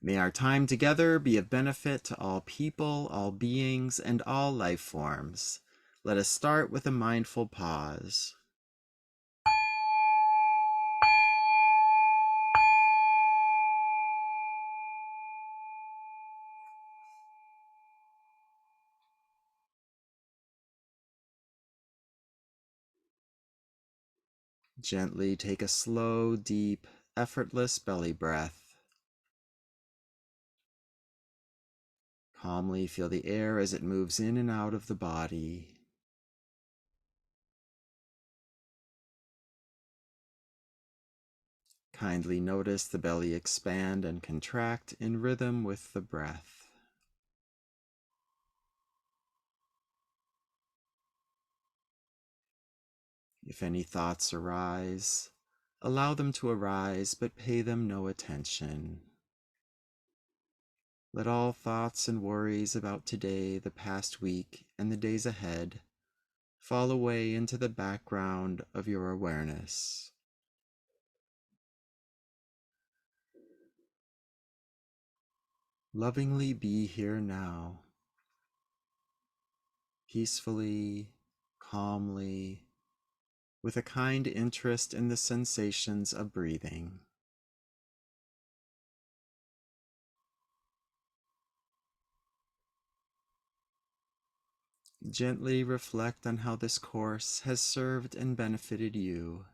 May our time together be of benefit to all people, all beings, and all life forms. Let us start with a mindful pause. Gently take a slow, deep, effortless belly breath. Calmly feel the air as it moves in and out of the body. Kindly notice the belly expand and contract in rhythm with the breath. If any thoughts arise, allow them to arise, but pay them no attention. Let all thoughts and worries about today, the past week, and the days ahead fall away into the background of your awareness. Lovingly be here now, peacefully, calmly, with a kind interest in the sensations of breathing. Gently reflect on how this course has served and benefited you.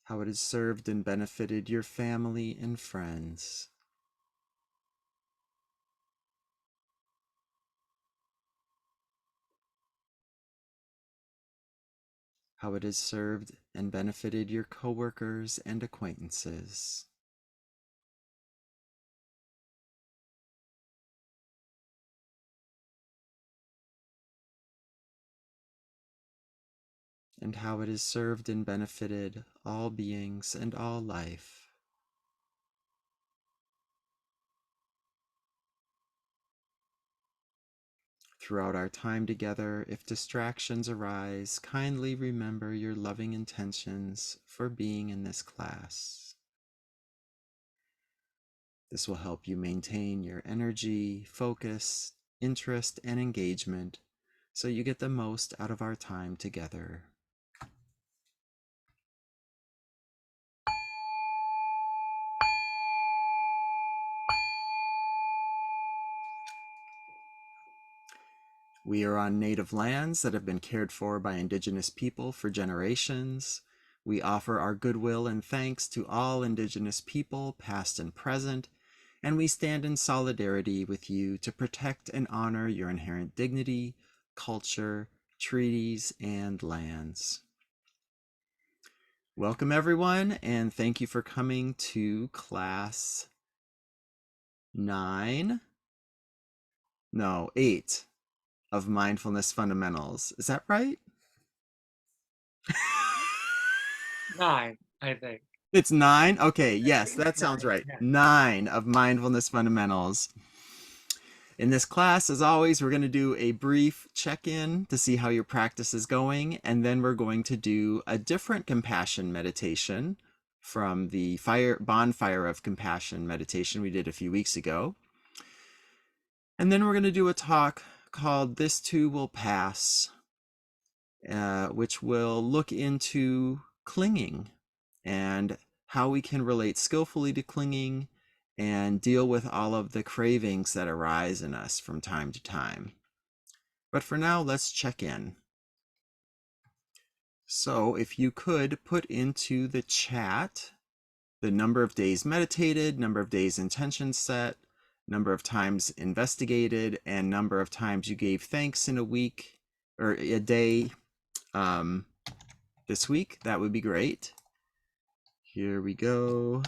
How it has served and benefited your family and friends. How it has served and benefited your coworkers and acquaintances. And how it has served and benefited all beings and all life. Throughout our time together, if distractions arise, kindly remember your loving intentions for being in this class. This will help you maintain your energy, focus, interest, and engagement so you get the most out of our time together. We are on native lands that have been cared for by Indigenous people for generations. We offer our goodwill and thanks to all Indigenous people, past and present, and we stand in solidarity with you to protect and honor your inherent dignity, culture, treaties, and lands. Welcome, everyone, and thank you for coming to class 8 of Mindfulness Fundamentals. Is that right? 9, I think. It's 9? Okay, yes, It's that sounds 9, right. yeah. 9 of Mindfulness Fundamentals. In this class, as always, we're going to do a brief check-in to see how your practice is going, and then we're going to do a different compassion meditation from the bonfire of compassion meditation we did a few weeks ago. And then we're going to do a talk called This Too Will Pass, which will look into clinging and how we can relate skillfully to clinging and deal with all of the cravings that arise in us from time to time. But for now, let's check in. So if you could put into the chat the number of days meditated, number of days intention set, number of times investigated, and number of times you gave thanks in a week or a day this week, that would be great. Here we go.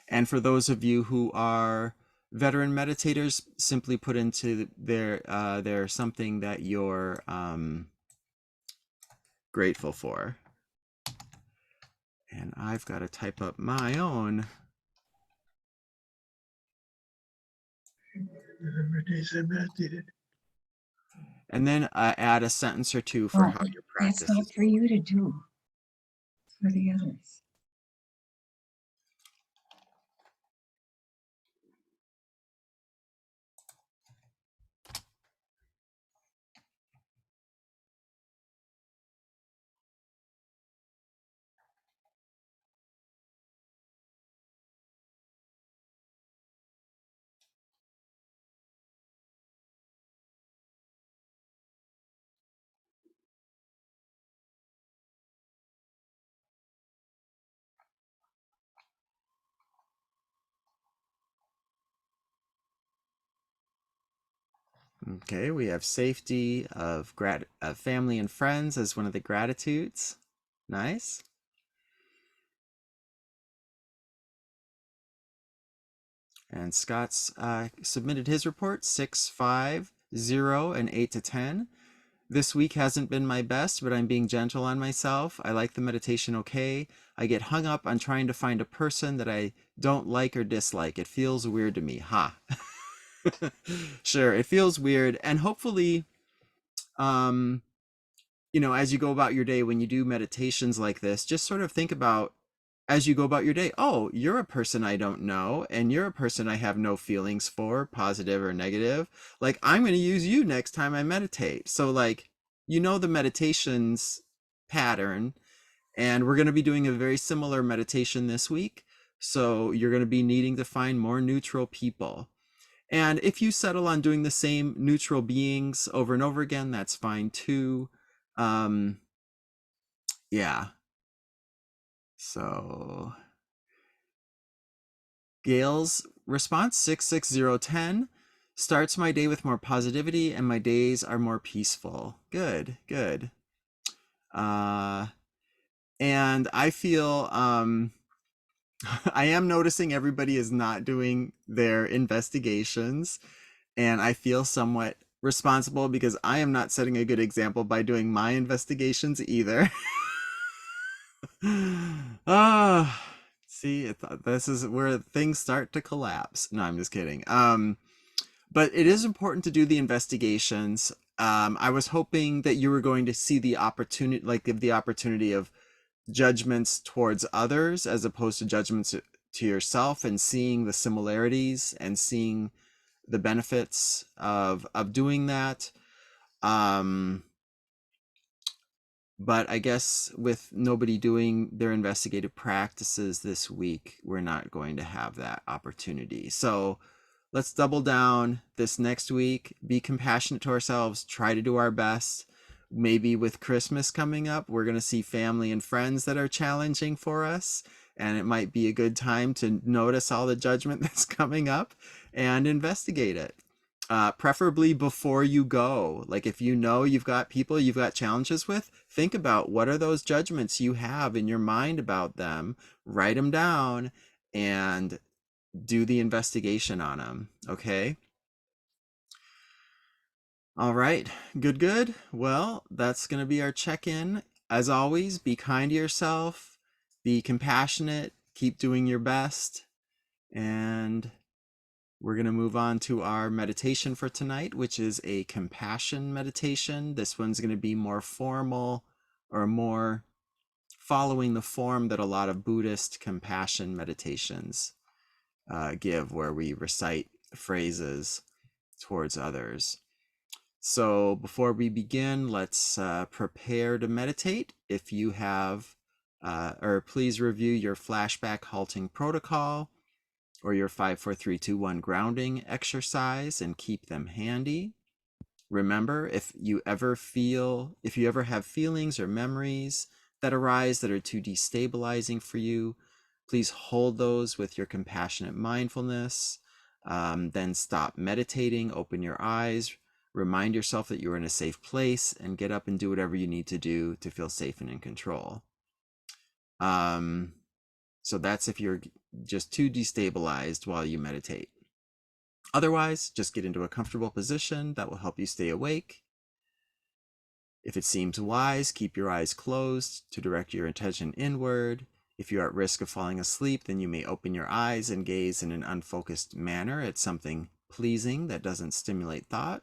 And for those of you who are veteran meditators, simply put into there something that you're grateful for. And I've got to type up my own. The number of days I meditated. and then add a sentence or two for Well, how your that's practice not is for going. you to do, for the others. Okay, we have safety of family and friends as one of the gratitudes. Nice. And Scott's submitted his report 6, 5, 0, and 8 to 10. This week hasn't been my best, but I'm being gentle on myself. I like the meditation okay. I get hung up on trying to find a person that I don't like or dislike. It feels weird to me. Ha. Sure, it feels weird. And hopefully, um, as you go about your day, when you do meditations like this, just sort of think about as you go about your day, oh, you're a person I don't know, and you're a person I have no feelings for, positive or negative. Like, I'm going to use you next time I meditate. So, like, the meditations pattern, and we're going to be doing a very similar meditation this week. So, you're going to be needing to find more neutral people. And if you settle on doing the same neutral beings over and over again, that's fine too. Um, yeah. So Gail's response 66010 starts my day with more positivity and my days are more peaceful. Good, good. Uh, and I feel I am noticing everybody is not doing their investigations, and I feel somewhat responsible because I am not setting a good example by doing my investigations either. Ah, see, this is where things start to collapse. No, I'm just kidding. But it is important to do the investigations. I was hoping that you were going to see the opportunity, like give the opportunity of judgments towards others as opposed to judgments to yourself, and seeing the similarities and seeing the benefits of doing that. Um, but I guess with nobody doing their investigative practices this week, we're not going to have that opportunity. So let's double down this next week, be compassionate to ourselves, try to do our best. Maybe with Christmas coming up, we're going to see family and friends that are challenging for us. And it might be a good time to notice all the judgment that's coming up and investigate it. Preferably before you go. Like, if you've got people you've got challenges with, think about what are those judgments you have in your mind about them, write them down, and do the investigation on them. Okay. All right. Good, good. Well, that's going to be our check-in. As always, be kind to yourself, be compassionate, keep doing your best, and we're going to move on to our meditation for tonight, which is a compassion meditation. This one's going to be more formal, or more following the form that a lot of Buddhist compassion meditations give, where we recite phrases towards others. So before we begin, let's prepare to meditate. If you have, or please review your flashback halting protocol or your 5, 4, 3, 2, 1 grounding exercise and keep them handy. Remember, if you ever have feelings or memories that arise that are too destabilizing for you, please hold those with your compassionate mindfulness. Then stop meditating, open your eyes, remind yourself that you're in a safe place, and get up and do whatever you need to do to feel safe and in control. So that's if you're just too destabilized while you meditate. Otherwise, just get into a comfortable position that will help you stay awake. If it seems wise, keep your eyes closed to direct your attention inward. If you're at risk of falling asleep, then you may open your eyes and gaze in an unfocused manner at something pleasing that doesn't stimulate thought.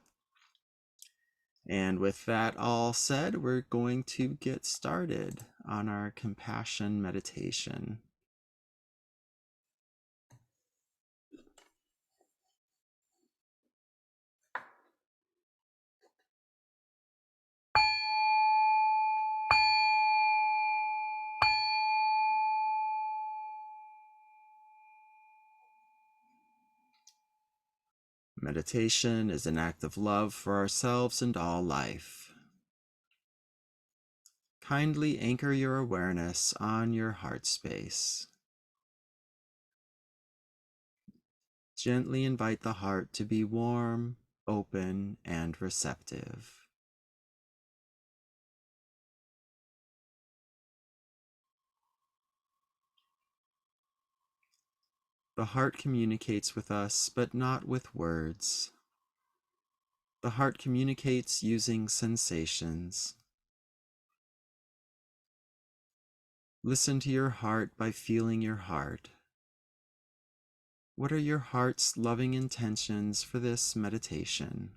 And with that all said, we're going to get started on our compassion meditation. Meditation is an act of love for ourselves and all life. Kindly anchor your awareness on your heart space. Gently invite the heart to be warm, open, and receptive. The heart communicates with us, but not with words. The heart communicates using sensations. Listen to your heart by feeling your heart. What are your heart's loving intentions for this meditation?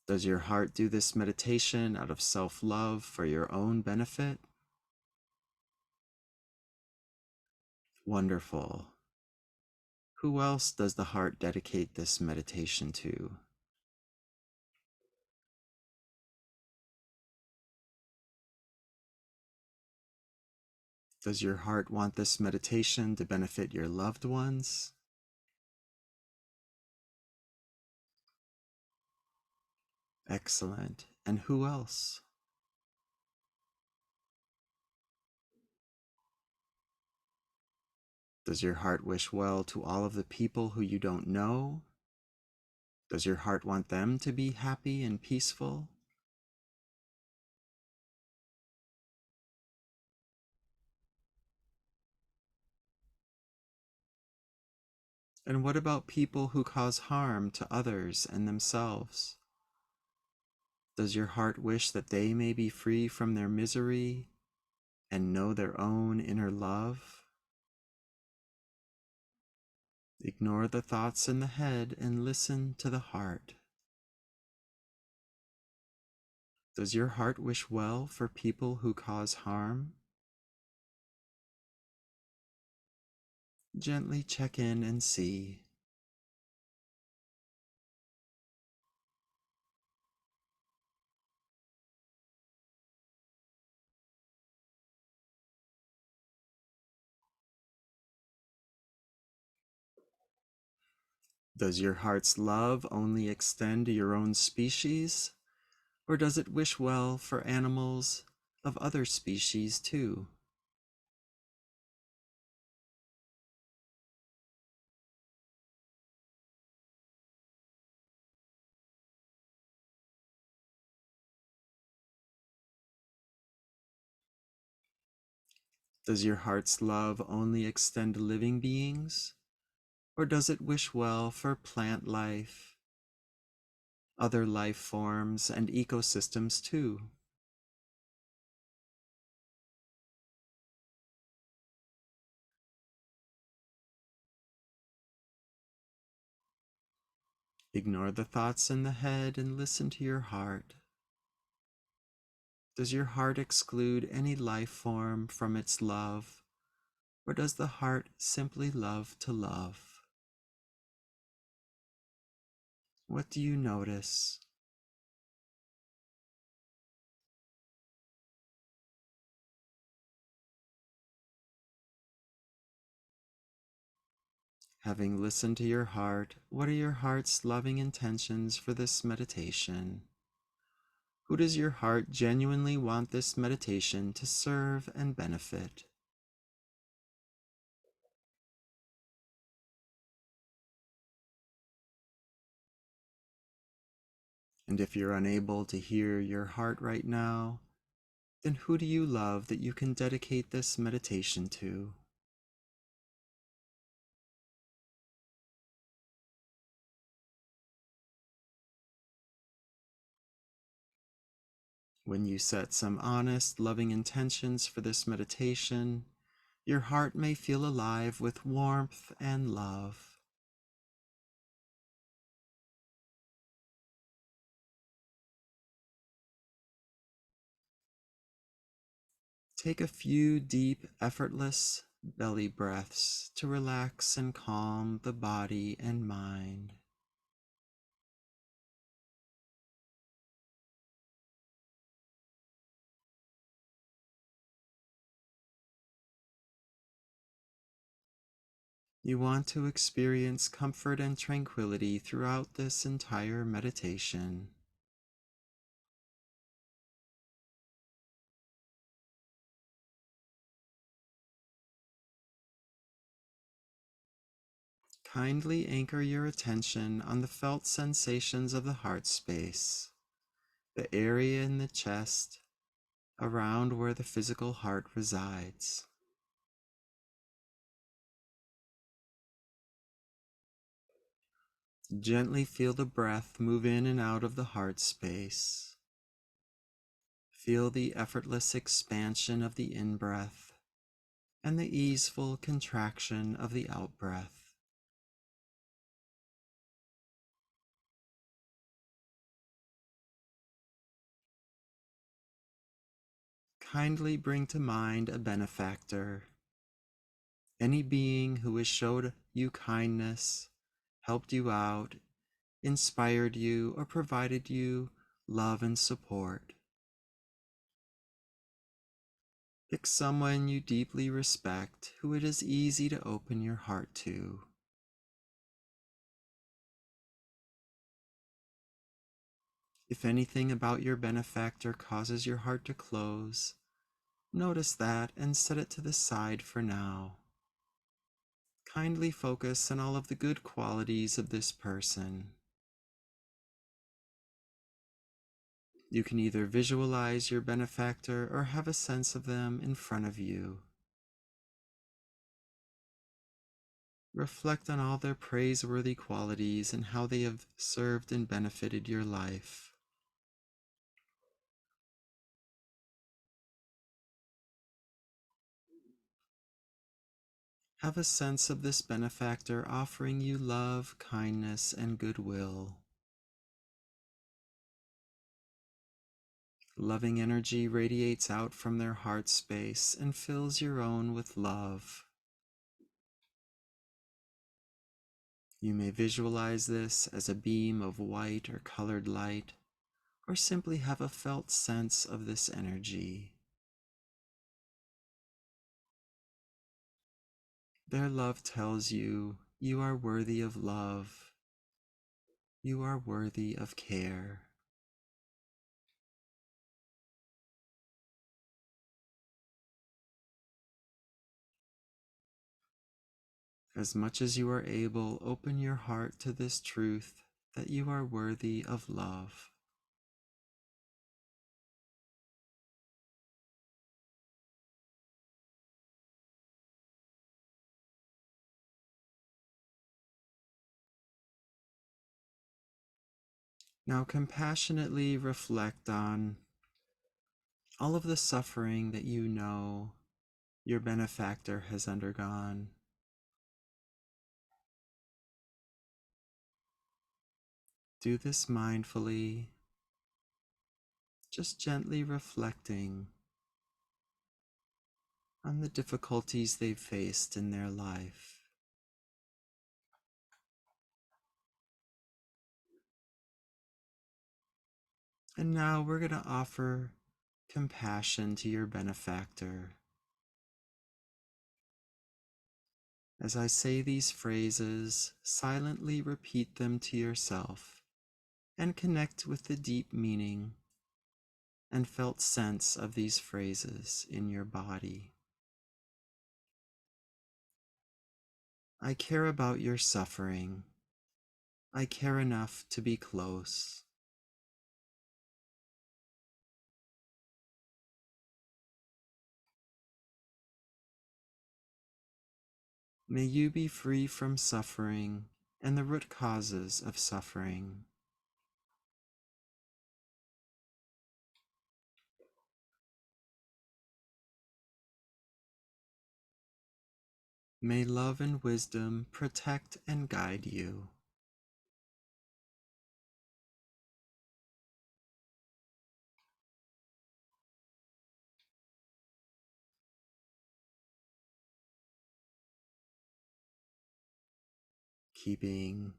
Does your heart do this meditation out of self-love for your own benefit? Wonderful. Who else does the heart dedicate this meditation to? Does your heart want this meditation to benefit your loved ones? Excellent. And who else? Does your heart wish well to all of the people who you don't know? Does your heart want them to be happy and peaceful? And what about people who cause harm to others and themselves? Does your heart wish that they may be free from their misery and know their own inner love? Ignore the thoughts in the head and listen to the heart. Does your heart wish well for people who cause harm? Gently check in and see. Does your heart's love only extend to your own species, or does it wish well for animals of other species too? Does your heart's love only extend to living beings, or does it wish well for plant life, other life forms, and ecosystems too? Ignore the thoughts in the head and listen to your heart. Does your heart exclude any life form from its love, or does the heart simply love to love? What do you notice? Having listened to your heart, what are your heart's loving intentions for this meditation? Who does your heart genuinely want this meditation to serve and benefit? And if you're unable to hear your heart right now, then who do you love that you can dedicate this meditation to? When you set some honest, loving intentions for this meditation, Your heart may feel alive with warmth and love. Take a few deep, effortless belly breaths to relax and calm the body and mind. You want to experience comfort and tranquility throughout this entire meditation. Kindly anchor your attention on the felt sensations of the heart space, the area in the chest around where the physical heart resides. Gently feel the breath move in and out of the heart space. Feel the effortless expansion of the in-breath and the easeful contraction of the out-breath. Kindly bring to mind a benefactor, any being who has showed you kindness, helped you out, inspired you, or provided you love and support. Pick someone you deeply respect who it is easy to open your heart to. If anything about your benefactor causes your heart to close, notice that and set it to the side for now. Kindly focus on all of the good qualities of this person. You can either visualize your benefactor or have a sense of them in front of you. Reflect on all their praiseworthy qualities and how they have served and benefited your life. Have a sense of this benefactor offering you love, kindness, and goodwill. Loving energy radiates out from their heart space and fills your own with love. You may visualize this as a beam of white or colored light, or simply have a felt sense of this energy. Their love tells you you are worthy of love. You are worthy of care. As much as you are able, open your heart to this truth that you are worthy of love. Now compassionately reflect on all of the suffering that you know your benefactor has undergone. Do this mindfully, just gently reflecting on the difficulties they've faced in their life. And now we're going to offer compassion to your benefactor. As I say these phrases, silently repeat them to yourself and connect with the deep meaning and felt sense of these phrases in your body. I care about your suffering. I care enough to be close. May you be free from suffering and the root causes of suffering. May love and wisdom protect and guide you. Keeping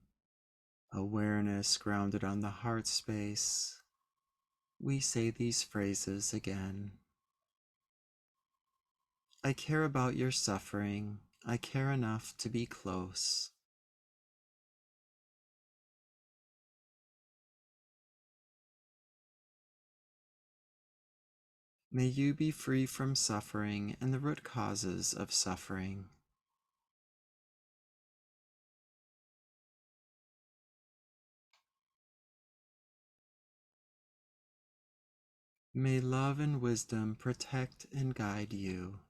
awareness grounded on the heart space, we say these phrases again. I care about your suffering. I care enough to be close. May you be free from suffering and the root causes of suffering. May love and wisdom protect and guide you.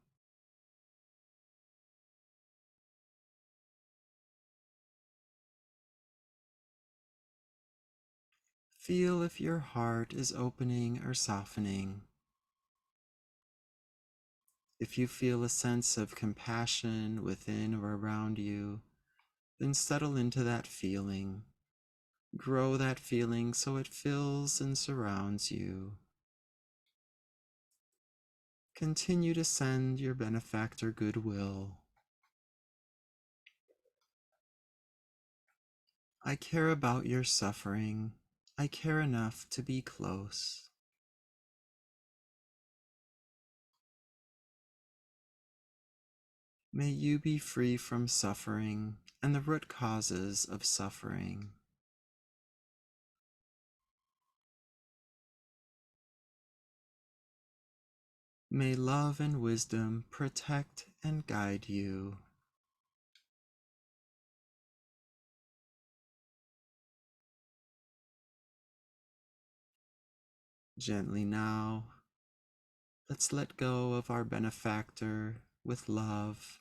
Feel if your heart is opening or softening. If you feel a sense of compassion within or around you, then settle into that feeling. Grow that feeling so it fills and surrounds you. Continue to send your benefactor goodwill. I care about your suffering. I care enough to be close. May you be free from suffering and the root causes of suffering. May love and wisdom protect and guide you. Gently now, let's let go of our benefactor with love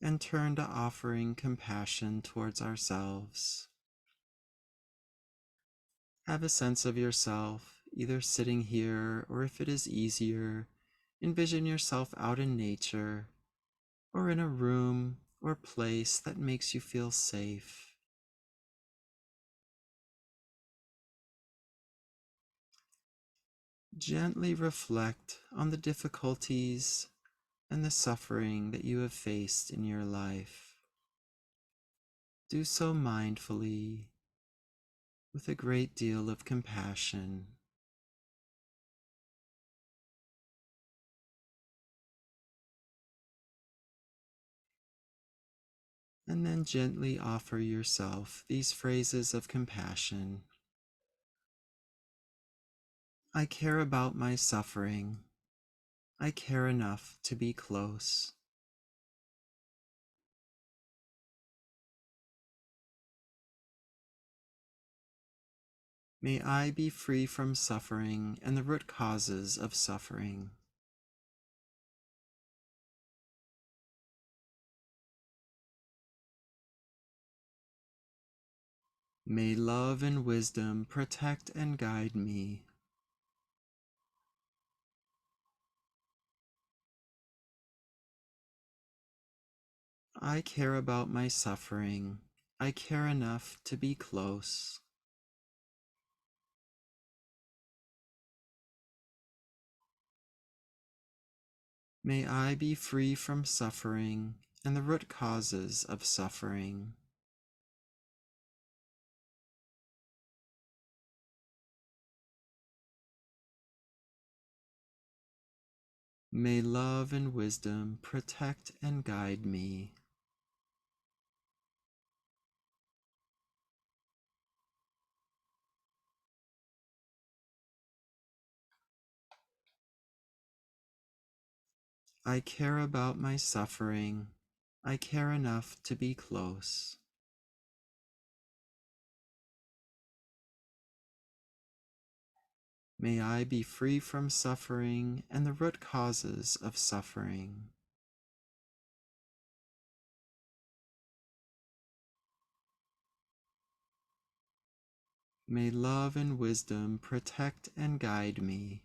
and turn to offering compassion towards ourselves. Have a sense of yourself, either sitting here or, if it is easier, envision yourself out in nature or in a room or place that makes you feel safe. Gently reflect on the difficulties and the suffering that you have faced in your life. Do so mindfully, with a great deal of compassion. And then gently offer yourself these phrases of compassion. I care about my suffering. I care enough to be close. May I be free from suffering and the root causes of suffering. May love and wisdom protect and guide me. I care about my suffering. I care enough to be close. May I be free from suffering and the root causes of suffering. May love and wisdom protect and guide me. I care about my suffering. I care enough to be close. May I be free from suffering and the root causes of suffering. May love and wisdom protect and guide me.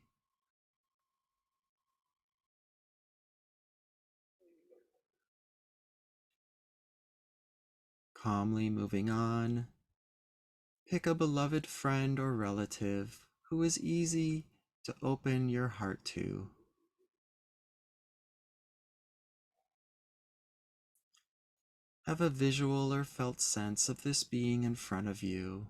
Calmly moving on, pick a beloved friend or relative who is easy to open your heart to. Have a visual or felt sense of this being in front of you.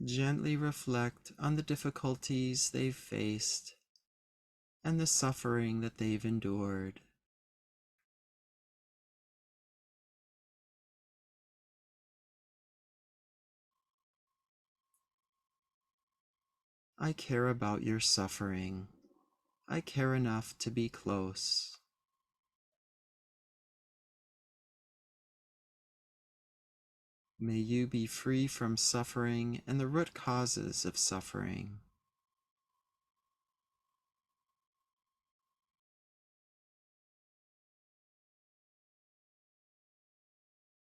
Gently reflect on the difficulties they've faced and the suffering that they've endured. I care about your suffering. I care enough to be close. May you be free from suffering and the root causes of suffering.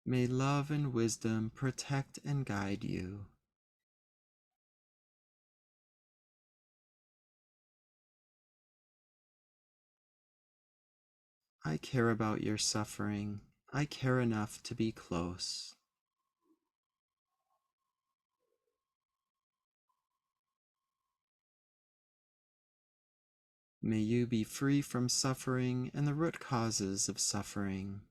May love and wisdom protect and guide you. I care about your suffering. I care enough to be close. May you be free from suffering and the root causes of suffering.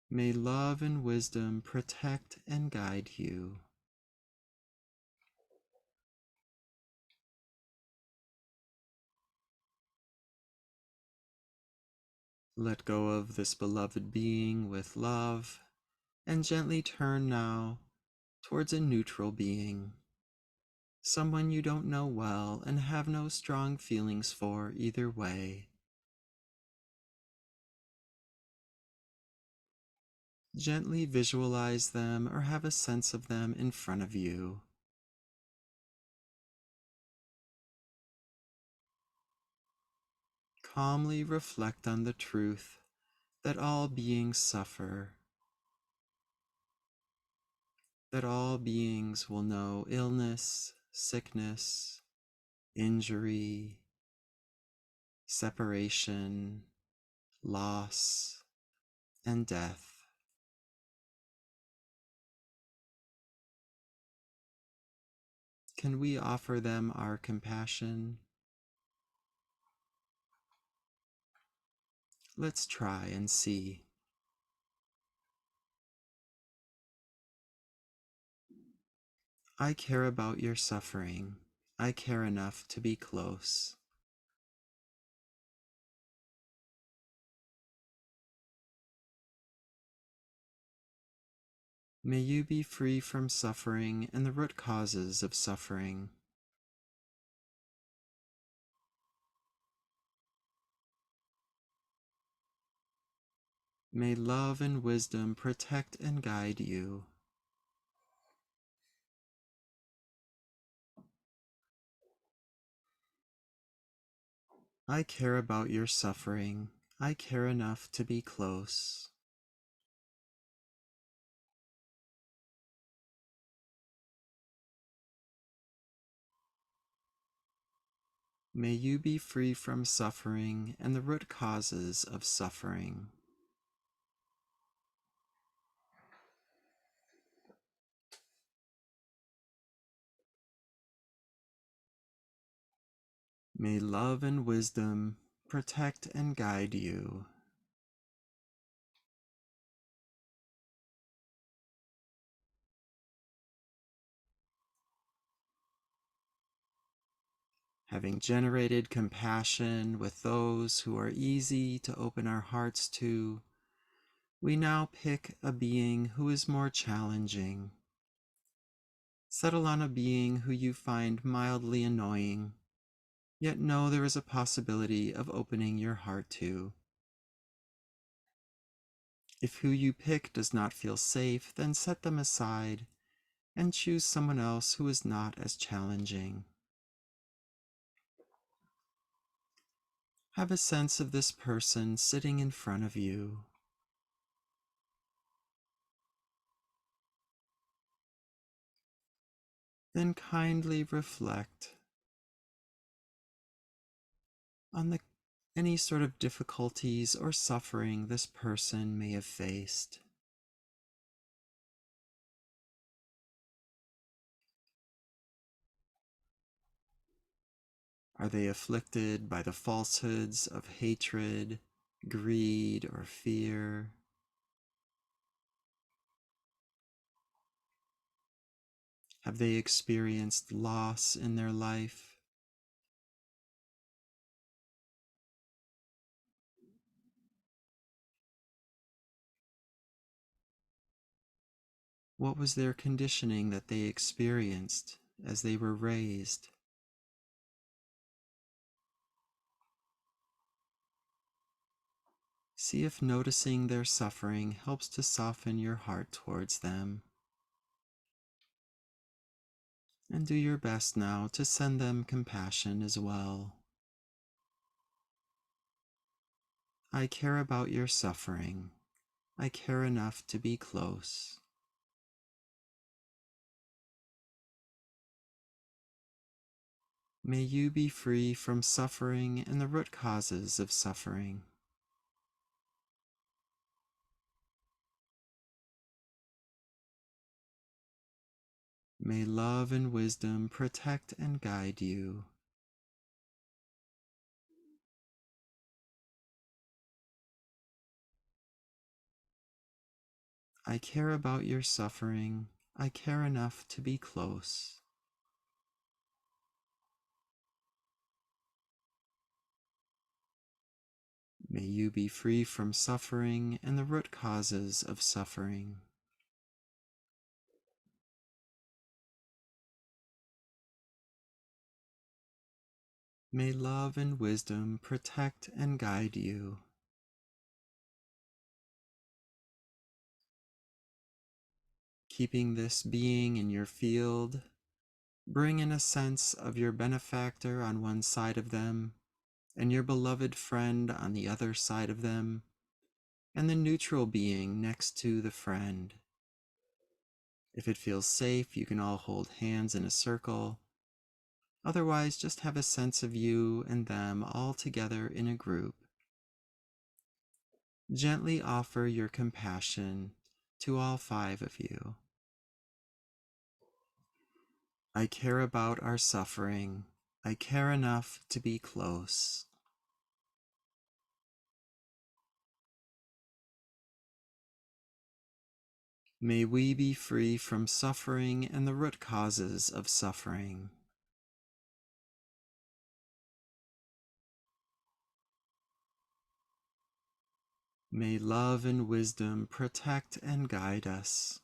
May love and wisdom protect and guide you. Let go of this beloved being with love and gently turn now towards a neutral being, someone you don't know well and have no strong feelings for either way. Gently visualize them or have a sense of them in front of you. Calmly reflect on the truth that all beings suffer, that all beings will know illness, sickness, injury, separation, loss, and death. Can we offer them our compassion? Let's try and see. I care about your suffering. I care enough to be close. May you be free from suffering and the root causes of suffering. May love and wisdom protect and guide you. I care about your suffering. I care enough to be close. May you be free from suffering and the root causes of suffering. May love and wisdom protect and guide you. Having generated compassion with those who are easy to open our hearts to, we now pick a being who is more challenging. Settle on a being who you find mildly annoying, yet know there is a possibility of opening your heart to. If who you pick does not feel safe, then set them aside and choose someone else who is not as challenging. Have a sense of this person sitting in front of you. Then kindly reflect on any sort of difficulties or suffering this person may have faced. Are they afflicted by the falsehoods of hatred, greed, or fear? Have they experienced loss in their life? What was their conditioning that they experienced as they were raised? See if noticing their suffering helps to soften your heart towards them. And do your best now to send them compassion as well. I care about your suffering. I care enough to be close. May you be free from suffering and the root causes of suffering. May love and wisdom protect and guide you. I care about your suffering. I care enough to be close. May you be free from suffering and the root causes of suffering. May love and wisdom protect and guide you. Keeping this being in your field, bring in a sense of your benefactor on one side of them, and your beloved friend on the other side of them, and the neutral being next to the friend. If it feels safe, you can all hold hands in a circle. Otherwise, just have a sense of you and them all together in a group. Gently offer your compassion to all 5 of you. I care about our suffering. I care enough to be close. May we be free from suffering and the root causes of suffering. May love and wisdom protect and guide us.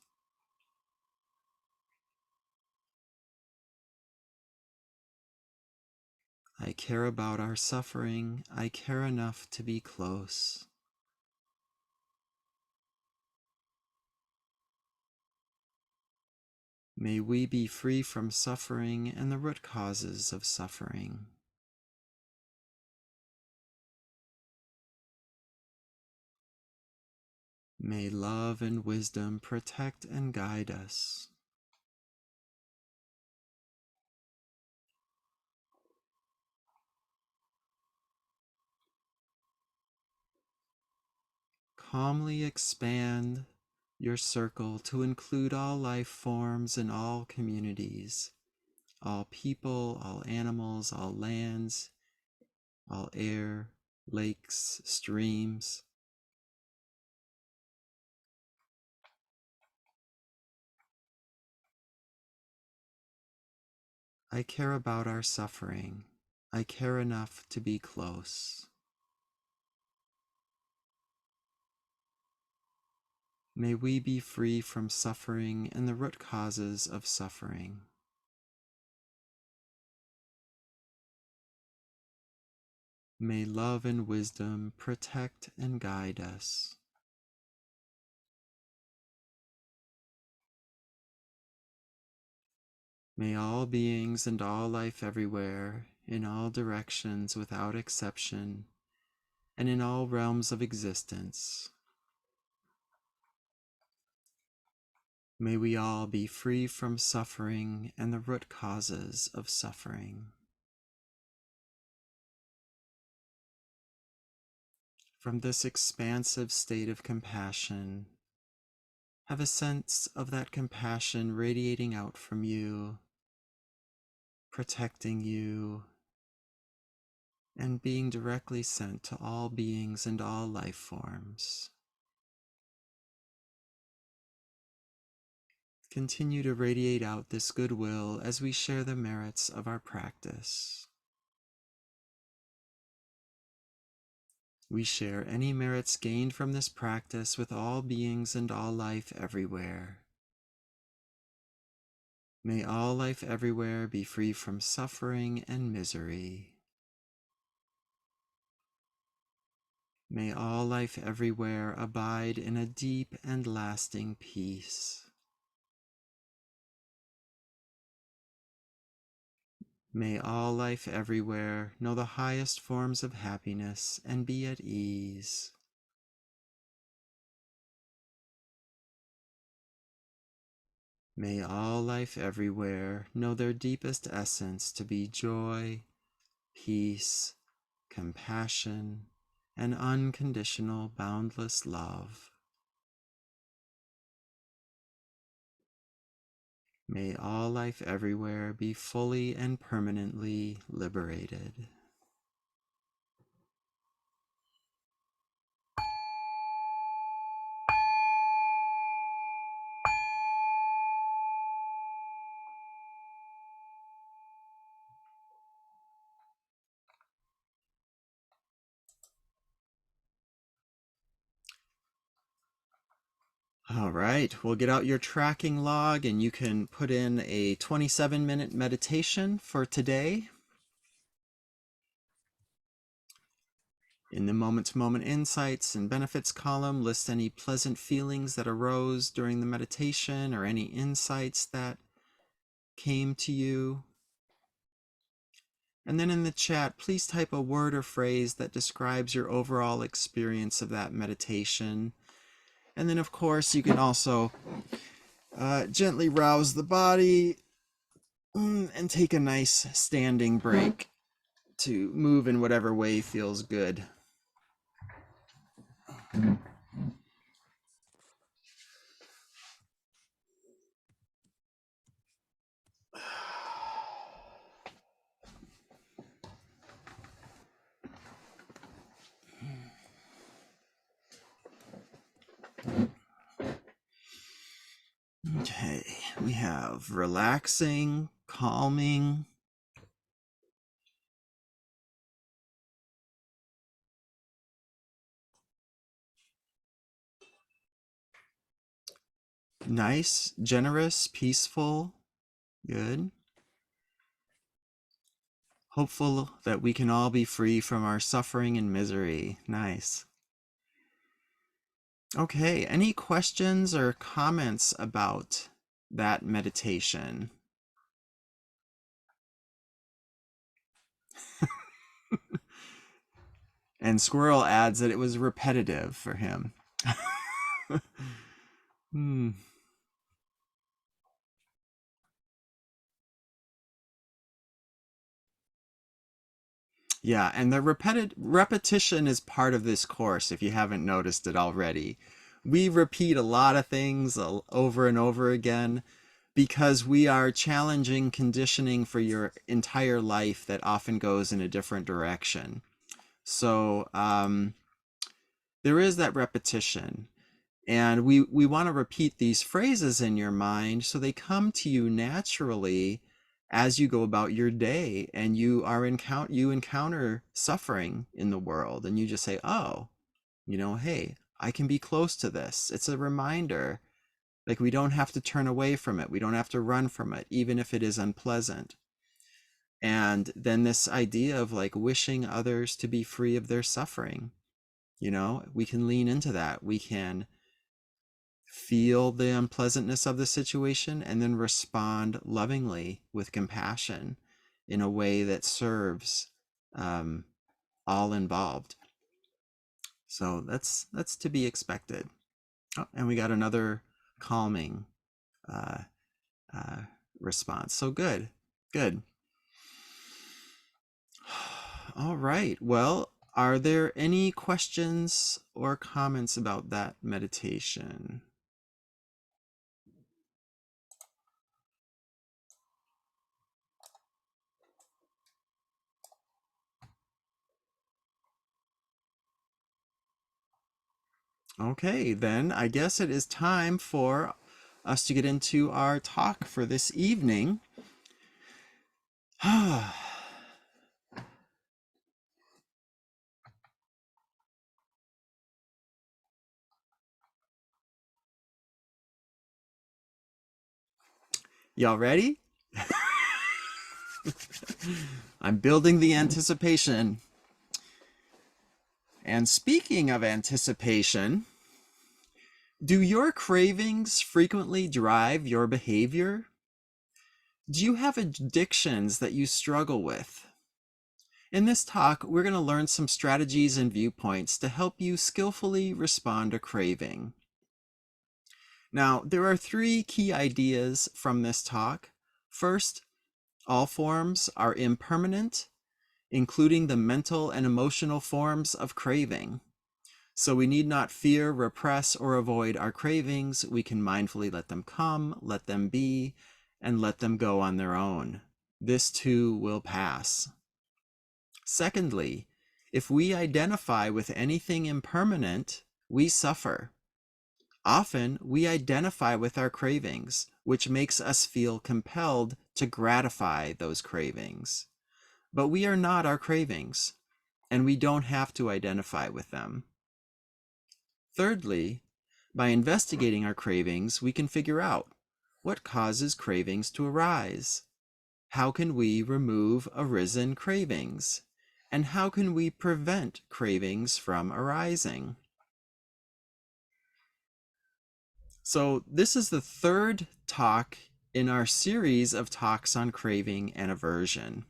I care about our suffering. I care enough to be close. May we be free from suffering and the root causes of suffering. May love and wisdom protect and guide us. Calmly expand your circle to include all life forms and all communities, all people, all animals, all lands, all air, lakes, streams. I care about our suffering. I care enough to be close. May we be free from suffering and the root causes of suffering. May love and wisdom protect and guide us. May all beings and all life everywhere, in all directions without exception, and in all realms of existence, May we all be free from suffering and the root causes of suffering. From this expansive state of compassion, have a sense of that compassion radiating out from you, protecting you, and being directly sent to all beings and all life forms. Continue to radiate out this goodwill as we share the merits of our practice. We share any merits gained from this practice with all beings and all life everywhere. May all life everywhere be free from suffering and misery. May all life everywhere abide in a deep and lasting peace. May all life everywhere know the highest forms of happiness and be at ease. May all life everywhere know their deepest essence to be joy, peace, compassion, and unconditional boundless love. May all life everywhere be fully and permanently liberated. All right, we'll get out your tracking log and you can put in a 27-minute meditation for today. In the moment-to-moment insights and benefits column, list any pleasant feelings that arose during the meditation or any insights that came to you. And then in the chat, please type a word or phrase that describes your overall experience of that meditation. And then, of course, you can also gently rouse the body and take a nice standing break to move in whatever way feels good. Okay, we have relaxing, calming, nice, generous, peaceful, good. Hopeful that we can all be free from our suffering and misery. Nice. Okay, any questions or comments about that meditation? And Squirrel adds that it was repetitive for him. Hmm. Yeah, and the repetition is part of this course if you haven't noticed it already. We repeat a lot of things over and over again because we are challenging conditioning for your entire life that often goes in a different direction. So there is that repetition. And we want to repeat these phrases in your mind so they come to you naturally as you go about your day and you encounter suffering in the world and you just say, oh, hey, I can be close to this. It's a reminder. Like, we don't have to turn away from it. We don't have to run from it, even if it is unpleasant. And then this idea of like wishing others to be free of their suffering, we can lean into that. We can feel the unpleasantness of the situation and then respond lovingly with compassion in a way that serves all involved. So that's to be expected. Oh, and we got another calming uh, response. So good, good. All right. Well, are there any questions or comments about that meditation? Okay, then I guess it is time for us to get into our talk for this evening. Y'all ready? I'm building the anticipation. And speaking of anticipation, do your cravings frequently drive your behavior? Do you have addictions that you struggle with? In this talk, we're going to learn some strategies and viewpoints to help you skillfully respond to craving. Now, there are 3 key ideas from this talk. First, all forms are impermanent, including the mental and emotional forms of craving. So we need not fear, repress, or avoid our cravings. We can mindfully let them come, let them be, and let them go on their own. This too will pass. Secondly, if we identify with anything impermanent, we suffer. Often, we identify with our cravings, which makes us feel compelled to gratify those cravings. But we are not our cravings, and we don't have to identify with them. Thirdly, by investigating our cravings, we can figure out what causes cravings to arise. How can we remove arisen cravings? And how can we prevent cravings from arising? So this is the 3rd talk in our series of talks on craving and aversion.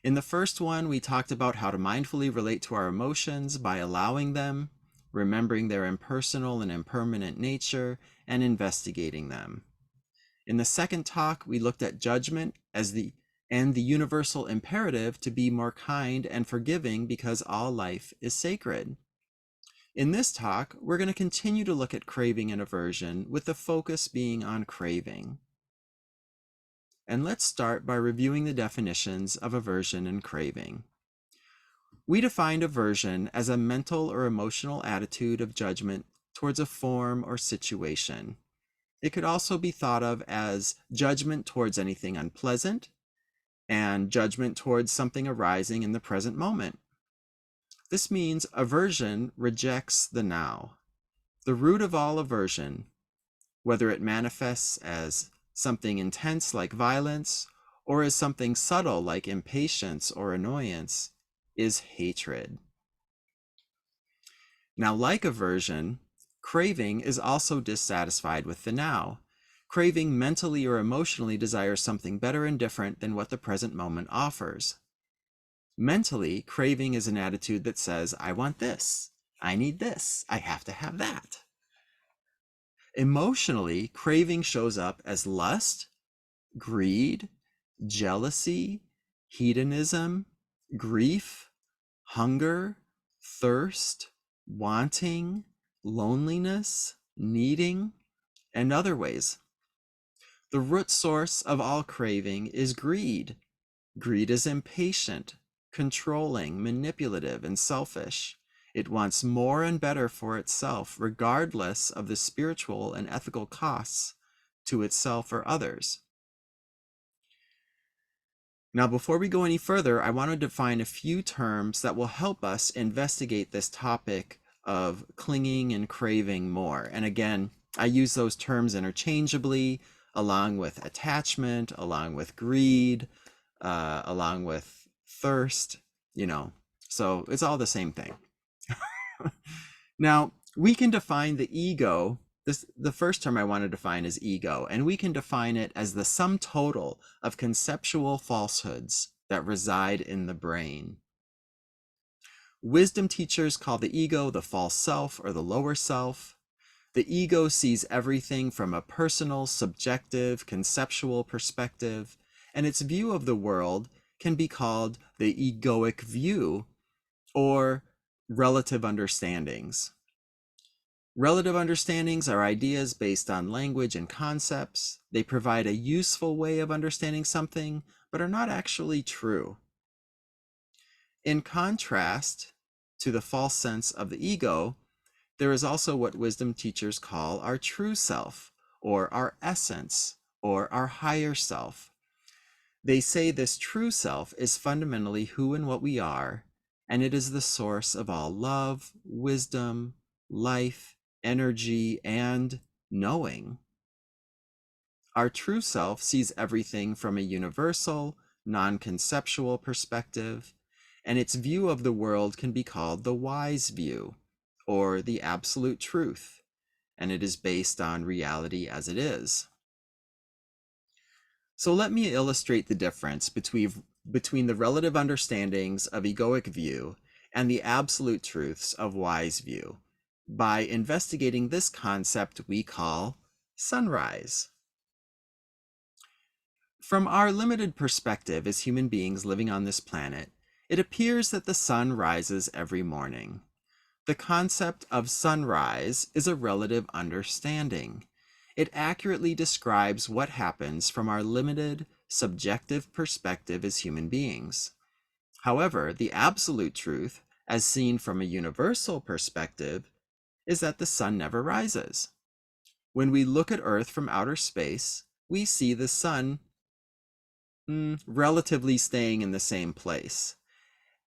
In the first one, we talked about how to mindfully relate to our emotions by allowing them, remembering their impersonal and impermanent nature, and investigating them. In the second talk, we looked at judgment as the universal imperative to be more kind and forgiving because all life is sacred. In this talk, we're going to continue to look at craving and aversion, with the focus being on craving. And let's start by reviewing the definitions of aversion and craving. We defined aversion as a mental or emotional attitude of judgment towards a form or situation. It could also be thought of as judgment towards anything unpleasant and judgment towards something arising in the present moment. This means aversion rejects the now. The root of all aversion, whether it manifests as something intense like violence or as something subtle like impatience or annoyance, is hatred. Now, like aversion, craving is also dissatisfied with the now. Craving mentally or emotionally desires something better and different than what the present moment offers. Mentally, craving is an attitude that says, I want this, I need this, I have to have that. Emotionally, craving shows up as lust, greed, jealousy, hedonism, grief, hunger, thirst, wanting, loneliness, needing, and other ways. The root source of all craving is greed. Greed is impatient, controlling, manipulative, and selfish. It wants more and better for itself, regardless of the spiritual and ethical costs to itself or others. Now, before we go any further, I want to define a few terms that will help us investigate this topic of clinging and craving more. And again, I use those terms interchangeably, along with attachment, along with greed, along with thirst, so it's all the same thing. Now, we can define the ego. The first term I want to define is ego, and we can define it as the sum total of conceptual falsehoods that reside in the brain. Wisdom teachers call the ego the false self or the lower self. The ego sees everything from a personal, subjective, conceptual perspective, and its view of the world can be called the egoic view or relative understandings. Relative understandings are ideas based on language and concepts. They provide a useful way of understanding something, but are not actually true. In contrast to the false sense of the ego, there is also what wisdom teachers call our true self, or our essence, or our higher self. They say this true self is fundamentally who and what we are, and it is the source of all love, wisdom, life, energy, and knowing. Our true self sees everything from a universal, non-conceptual perspective, and its view of the world can be called the wise view, or the absolute truth, and it is based on reality as it is. So let me illustrate the difference between the relative understandings of egoic view and the absolute truths of wise view by investigating this concept we call sunrise. From our limited perspective as human beings living on this planet, it appears that the sun rises every morning. The concept of sunrise is a relative understanding. It accurately describes what happens from our limited, subjective perspective as human beings. However, the absolute truth, as seen from a universal perspective, is that the sun never rises. When we look at Earth from outer space, we see the sun relatively staying in the same place,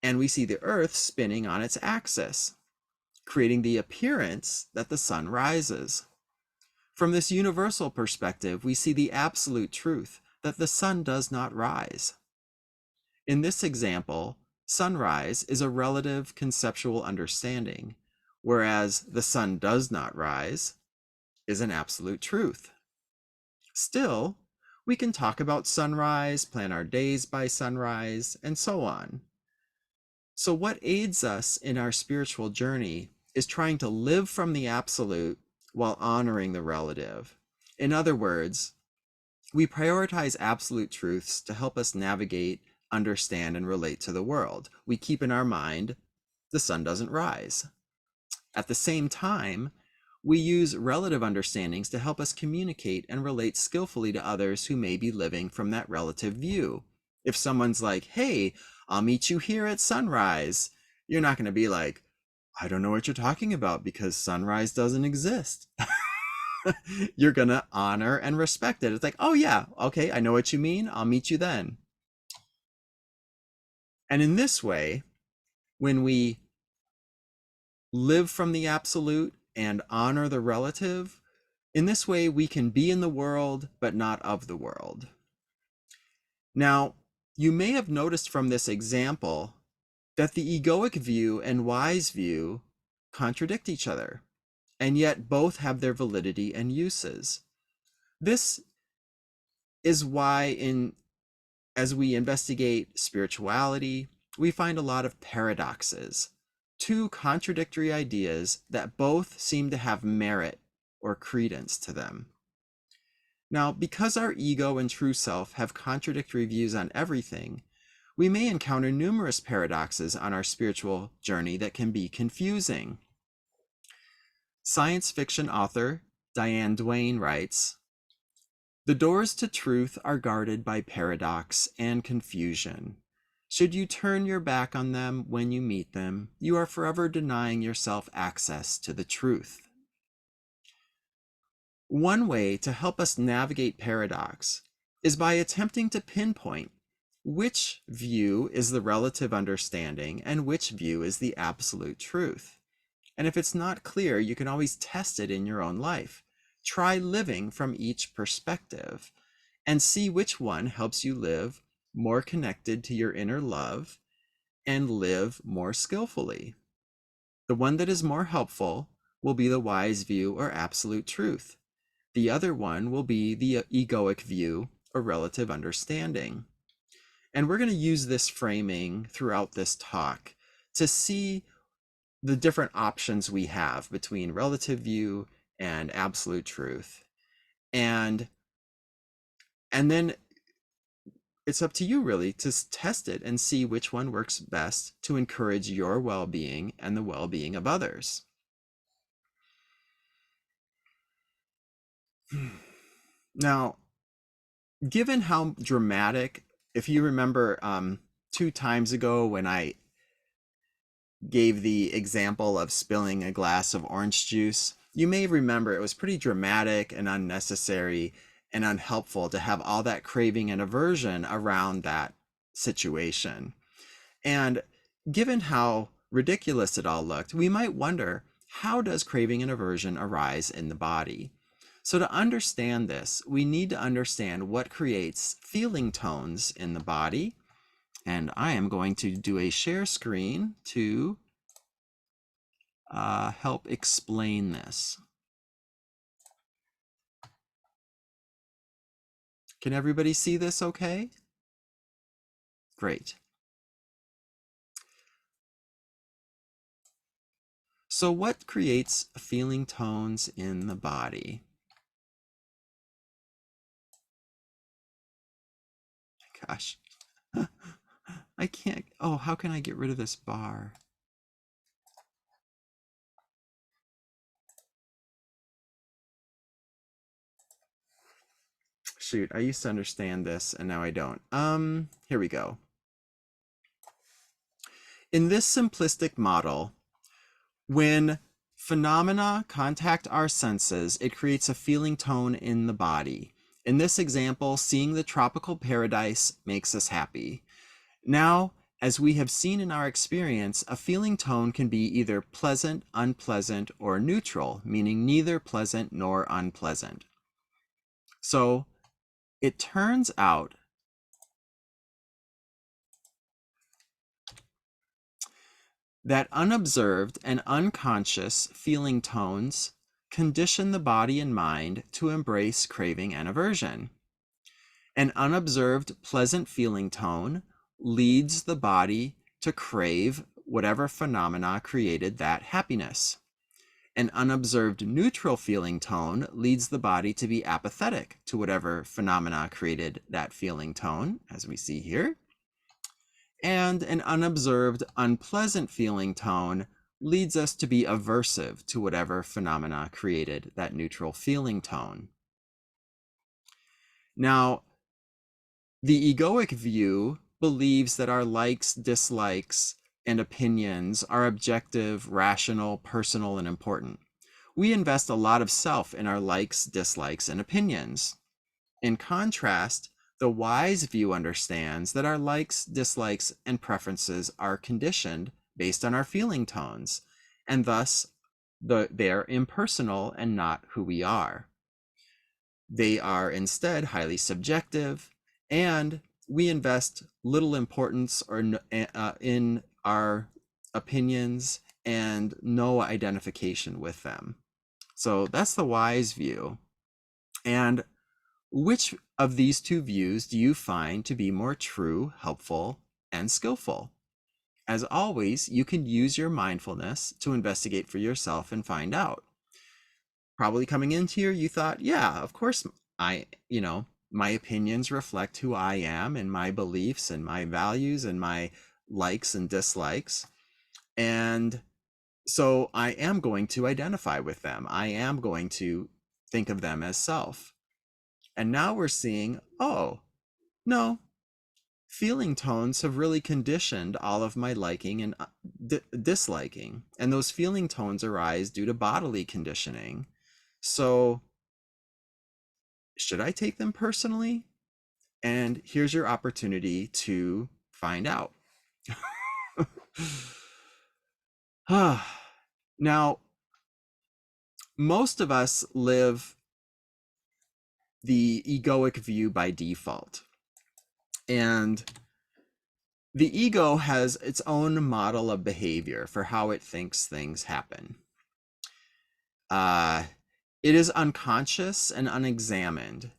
and we see the Earth spinning on its axis, creating the appearance that the sun rises. From this universal perspective, we see the absolute truth that the sun does not rise. In this example, sunrise is a relative conceptual understanding, whereas the sun does not rise is an absolute truth. Still, we can talk about sunrise, plan our days by sunrise, and so on. So what aids us in our spiritual journey is trying to live from the absolute while honoring the relative. In other words, we prioritize absolute truths to help us navigate, understand, and relate to the world. We keep in our mind, the sun doesn't rise. At the same time, we use relative understandings to help us communicate and relate skillfully to others who may be living from that relative view. If someone's like, hey, I'll meet you here at sunrise, you're not going to be like, I don't know what you're talking about because sunrise doesn't exist. You're going to honor and respect it. It's like, oh yeah, okay, I know what you mean. I'll meet you then. And in this way, when we live from the absolute and honor the relative, in this way we can be in the world but not of the world. Now, you may have noticed from this example that the egoic view and wise view contradict each other, and yet both have their validity and uses. This is why as we investigate spirituality, we find a lot of paradoxes, two contradictory ideas that both seem to have merit or credence to them. Now, because our ego and true self have contradictory views on everything, we may encounter numerous paradoxes on our spiritual journey that can be confusing. Science fiction author Diane Duane writes, "The doors to truth are guarded by paradox and confusion. Should you turn your back on them when you meet them, you are forever denying yourself access to the truth." One way to help us navigate paradox is by attempting to pinpoint which view is the relative understanding and which view is the absolute truth. And if it's not clear, you can always test it in your own life. Try living from each perspective and see which one helps you live more connected to your inner love and live more skillfully. The one that is more helpful will be the wise view or absolute truth. The other one will be the egoic view or relative understanding. And we're going to use this framing throughout this talk to see the different options we have between relative view and absolute truth. And then it's up to you really to test it and see which one works best to encourage your well-being and the well-being of others. Now, given how dramatic, if you remember 2 times ago when I gave the example of spilling a glass of orange juice, you may remember it was pretty dramatic and unnecessary and unhelpful to have all that craving and aversion around that situation. And given how ridiculous it all looked, we might wonder, how does craving and aversion arise in the body? So to understand this, we need to understand what creates feeling tones in the body. And I am going to do a share screen to help explain this. Can everybody see this okay? Great. So what creates feeling tones in the body? Gosh, I can't, oh, how can I get rid of this bar? Shoot, I used to understand this and now I don't. Here we go. In this simplistic model, when phenomena contact our senses, it creates a feeling tone in the body. In this example, seeing the tropical paradise makes us happy. Now, as we have seen in our experience, a feeling tone can be either pleasant, unpleasant, or neutral, meaning neither pleasant nor unpleasant. So it turns out that unobserved and unconscious feeling tones condition the body and mind to embrace craving and aversion. An unobserved pleasant feeling tone leads the body to crave whatever phenomena created that happiness. An unobserved neutral feeling tone leads the body to be apathetic to whatever phenomena created that feeling tone, as we see here. And an unobserved unpleasant feeling tone leads us to be aversive to whatever phenomena created that neutral feeling tone. Now, the egoic view believes that our likes, dislikes, and opinions are objective, rational, personal, and important. We invest a lot of self in our likes, dislikes, and opinions. In contrast, the wise view understands that our likes, dislikes, and preferences are conditioned based on our feeling tones, and thus they're impersonal and not who we are. They are instead highly subjective, and we invest little importance in our opinions and no identification with them. So that's the wise view. And which of these two views do you find to be more true, helpful, and skillful? As always, you can use your mindfulness to investigate for yourself and find out. Probably coming into here, you thought, yeah, of course, my opinions reflect who I am and my beliefs and my values and my likes and dislikes. And so I am going to identify with them. I am going to think of them as self. And now we're seeing, oh, no, feeling tones have really conditioned all of my liking and disliking. And those feeling tones arise due to bodily conditioning. So should I take them personally? And here's your opportunity to find out. Now, most of us live the egoic view by default. And the ego has its own model of behavior for how it thinks things happen. It is unconscious and unexamined.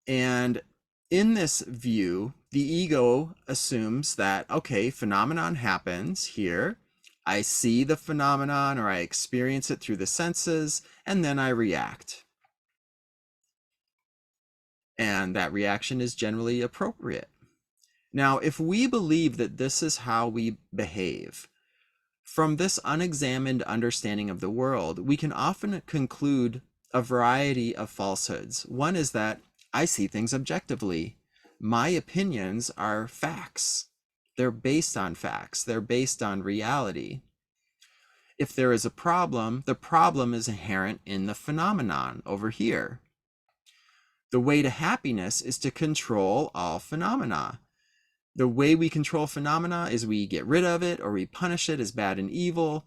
And in this view, the ego assumes that, okay, phenomenon happens here. I see the phenomenon or I experience it through the senses, and then I react. And that reaction is generally appropriate. Now, if we believe that this is how we behave, from this unexamined understanding of the world, we can often conclude a variety of falsehoods. One is that I see things objectively. My opinions are facts. They're based on facts. They're based on reality. If there is a problem, the problem is inherent in the phenomenon over here. The way to happiness is to control all phenomena. The way we control phenomena is we get rid of it or we punish it as bad and evil,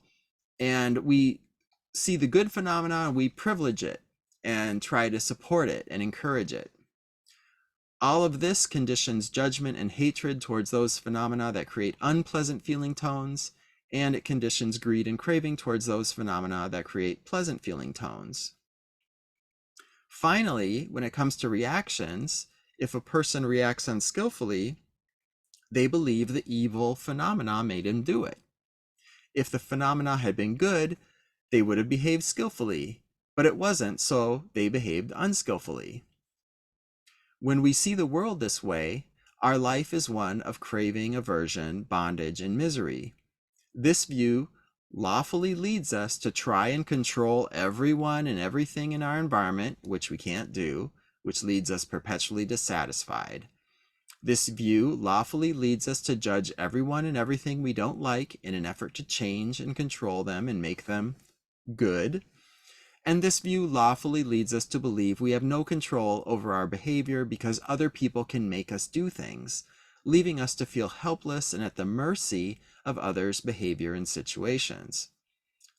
and we see the good phenomena and we privilege it and try to support it and encourage it. All of this conditions judgment and hatred towards those phenomena that create unpleasant feeling tones, and it conditions greed and craving towards those phenomena that create pleasant feeling tones. Finally, when it comes to reactions, if a person reacts unskillfully, they believe the evil phenomena made him do it. If the phenomena had been good, they would have behaved skillfully, but it wasn't, so they behaved unskillfully. When we see the world this way, our life is one of craving, aversion, bondage, and misery. This view lawfully leads us to try and control everyone and everything in our environment, which we can't do, which leads us perpetually dissatisfied. This view lawfully leads us to judge everyone and everything we don't like in an effort to change and control them and make them good. And this view lawfully leads us to believe we have no control over our behavior because other people can make us do things, leaving us to feel helpless and at the mercy of others' behavior and situations.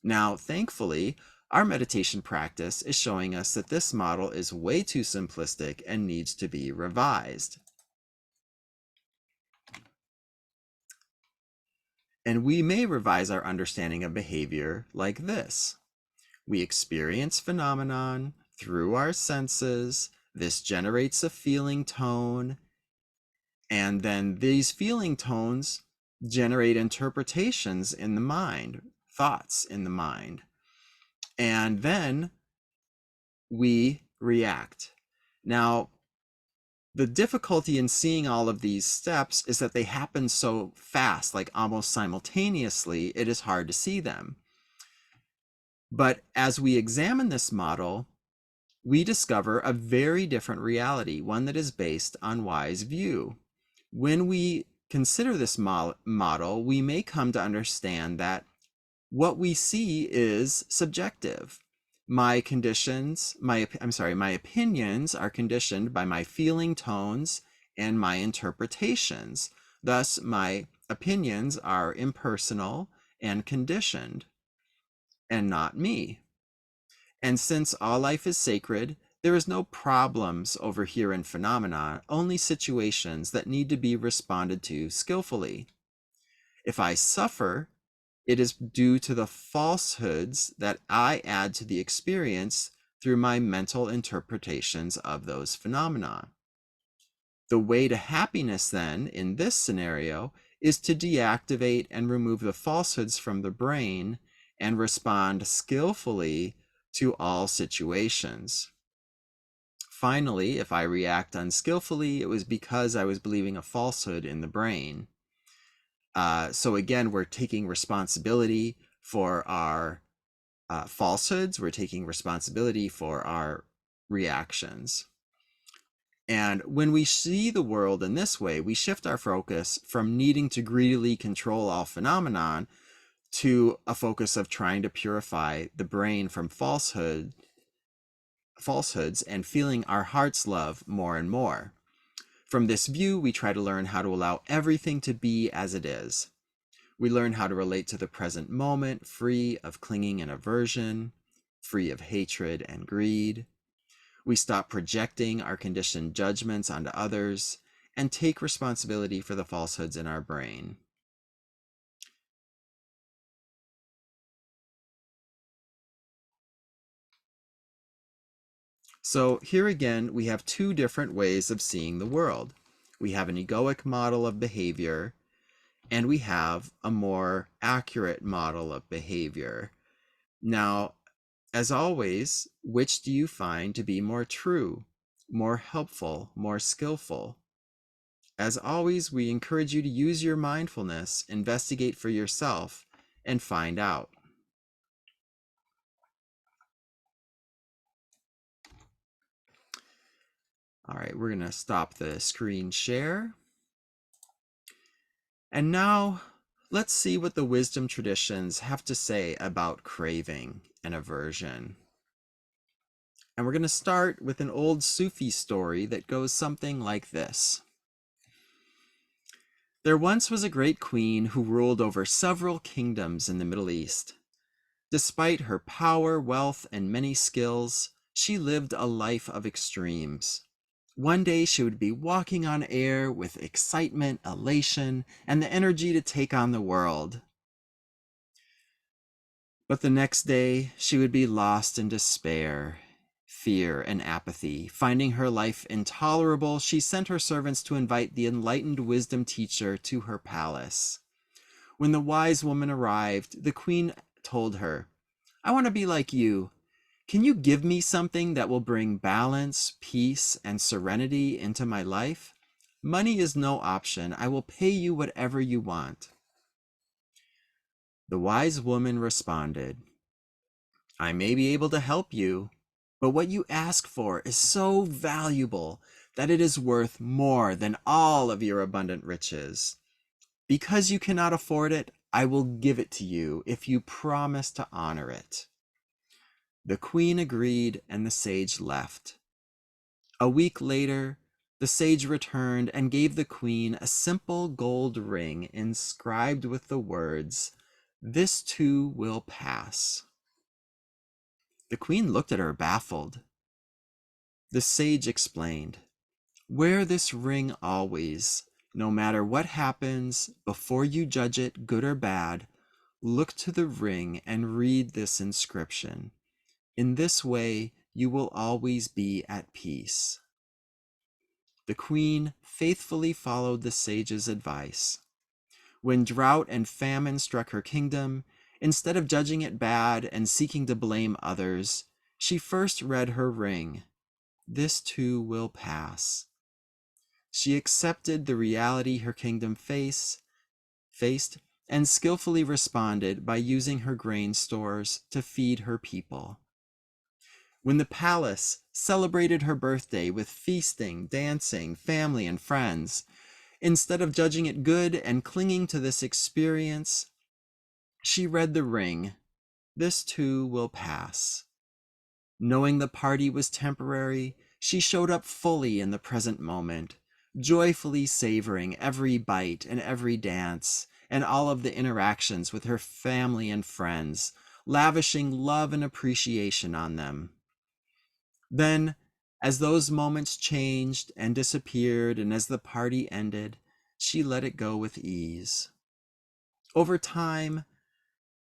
Now, thankfully, our meditation practice is showing us that this model is way too simplistic and needs to be revised. And we may revise our understanding of behavior like this. We experience phenomenon through our senses. This generates a feeling tone. And then these feeling tones generate interpretations in the mind, thoughts in the mind. And then we react. Now, the difficulty in seeing all of these steps is that they happen so fast, like almost simultaneously, it is hard to see them. But as we examine this model, we discover a very different reality, one that is based on wise view. When we consider this model, we may come to understand that what we see is subjective. My opinions are conditioned by my feeling tones and my interpretations. Thus, my opinions are impersonal and conditioned, and not me. And since all life is sacred, there is no problems over here in phenomena, only situations that need to be responded to skillfully. If I suffer, it is due to the falsehoods that I add to the experience through my mental interpretations of those phenomena. The way to happiness then, in this scenario, is to deactivate and remove the falsehoods from the brain and respond skillfully to all situations. Finally, if I react unskillfully, it was because I was believing a falsehood in the brain. So again, we're taking responsibility for our falsehoods. We're taking responsibility for our reactions. And when we see the world in this way, we shift our focus from needing to greedily control all phenomenon to a focus of trying to purify the brain from falsehoods and feeling our heart's love more and more. From this view, we try to learn how to allow everything to be as it is. We learn how to relate to the present moment, free of clinging and aversion, free of hatred and greed. We stop projecting our conditioned judgments onto others and take responsibility for the falsehoods in our brain. So here again, we have two different ways of seeing the world. We have an egoic model of behavior and we have a more accurate model of behavior. Now, as always, which do you find to be more true, more helpful, more skillful? As always, we encourage you to use your mindfulness, investigate for yourself, and find out. All right, we're going to stop the screen share. And now let's see what the wisdom traditions have to say about craving and aversion. And we're going to start with an old Sufi story that goes something like this. There once was a great queen who ruled over several kingdoms in the Middle East. Despite her power, wealth, and many skills, she lived a life of extremes. One day she would be walking on air with excitement, elation, and the energy to take on the world. But the next day she would be lost in despair, fear, and apathy. Finding her life intolerable, she sent her servants to invite the enlightened wisdom teacher to her palace. When the wise woman arrived, the queen told her, "I want to be like you. Can you give me something that will bring balance, peace, and serenity into my life? Money is no option. I will pay you whatever you want." The wise woman responded, "I may be able to help you, but what you ask for is so valuable that it is worth more than all of your abundant riches. Because you cannot afford it, I will give it to you if you promise to honor it." The queen agreed, and the sage left. A week later, the sage returned and gave the queen a simple gold ring inscribed with the words, "This too will pass." The queen looked at her baffled. The sage explained, "Wear this ring always. No matter what happens, before you judge it good or bad, look to the ring and read this inscription. In this way, you will always be at peace." The queen faithfully followed the sage's advice. When drought and famine struck her kingdom, instead of judging it bad and seeking to blame others, she first read her ring. This too will pass. She accepted the reality her kingdom faced and skillfully responded by using her grain stores to feed her people. When the palace celebrated her birthday with feasting, dancing, family, and friends, instead of judging it good and clinging to this experience, she read the ring, "This too will pass." Knowing the party was temporary, she showed up fully in the present moment, joyfully savoring every bite and every dance and all of the interactions with her family and friends, lavishing love and appreciation on them. Then, as those moments changed and disappeared, and as the party ended, she let it go with ease. Over time,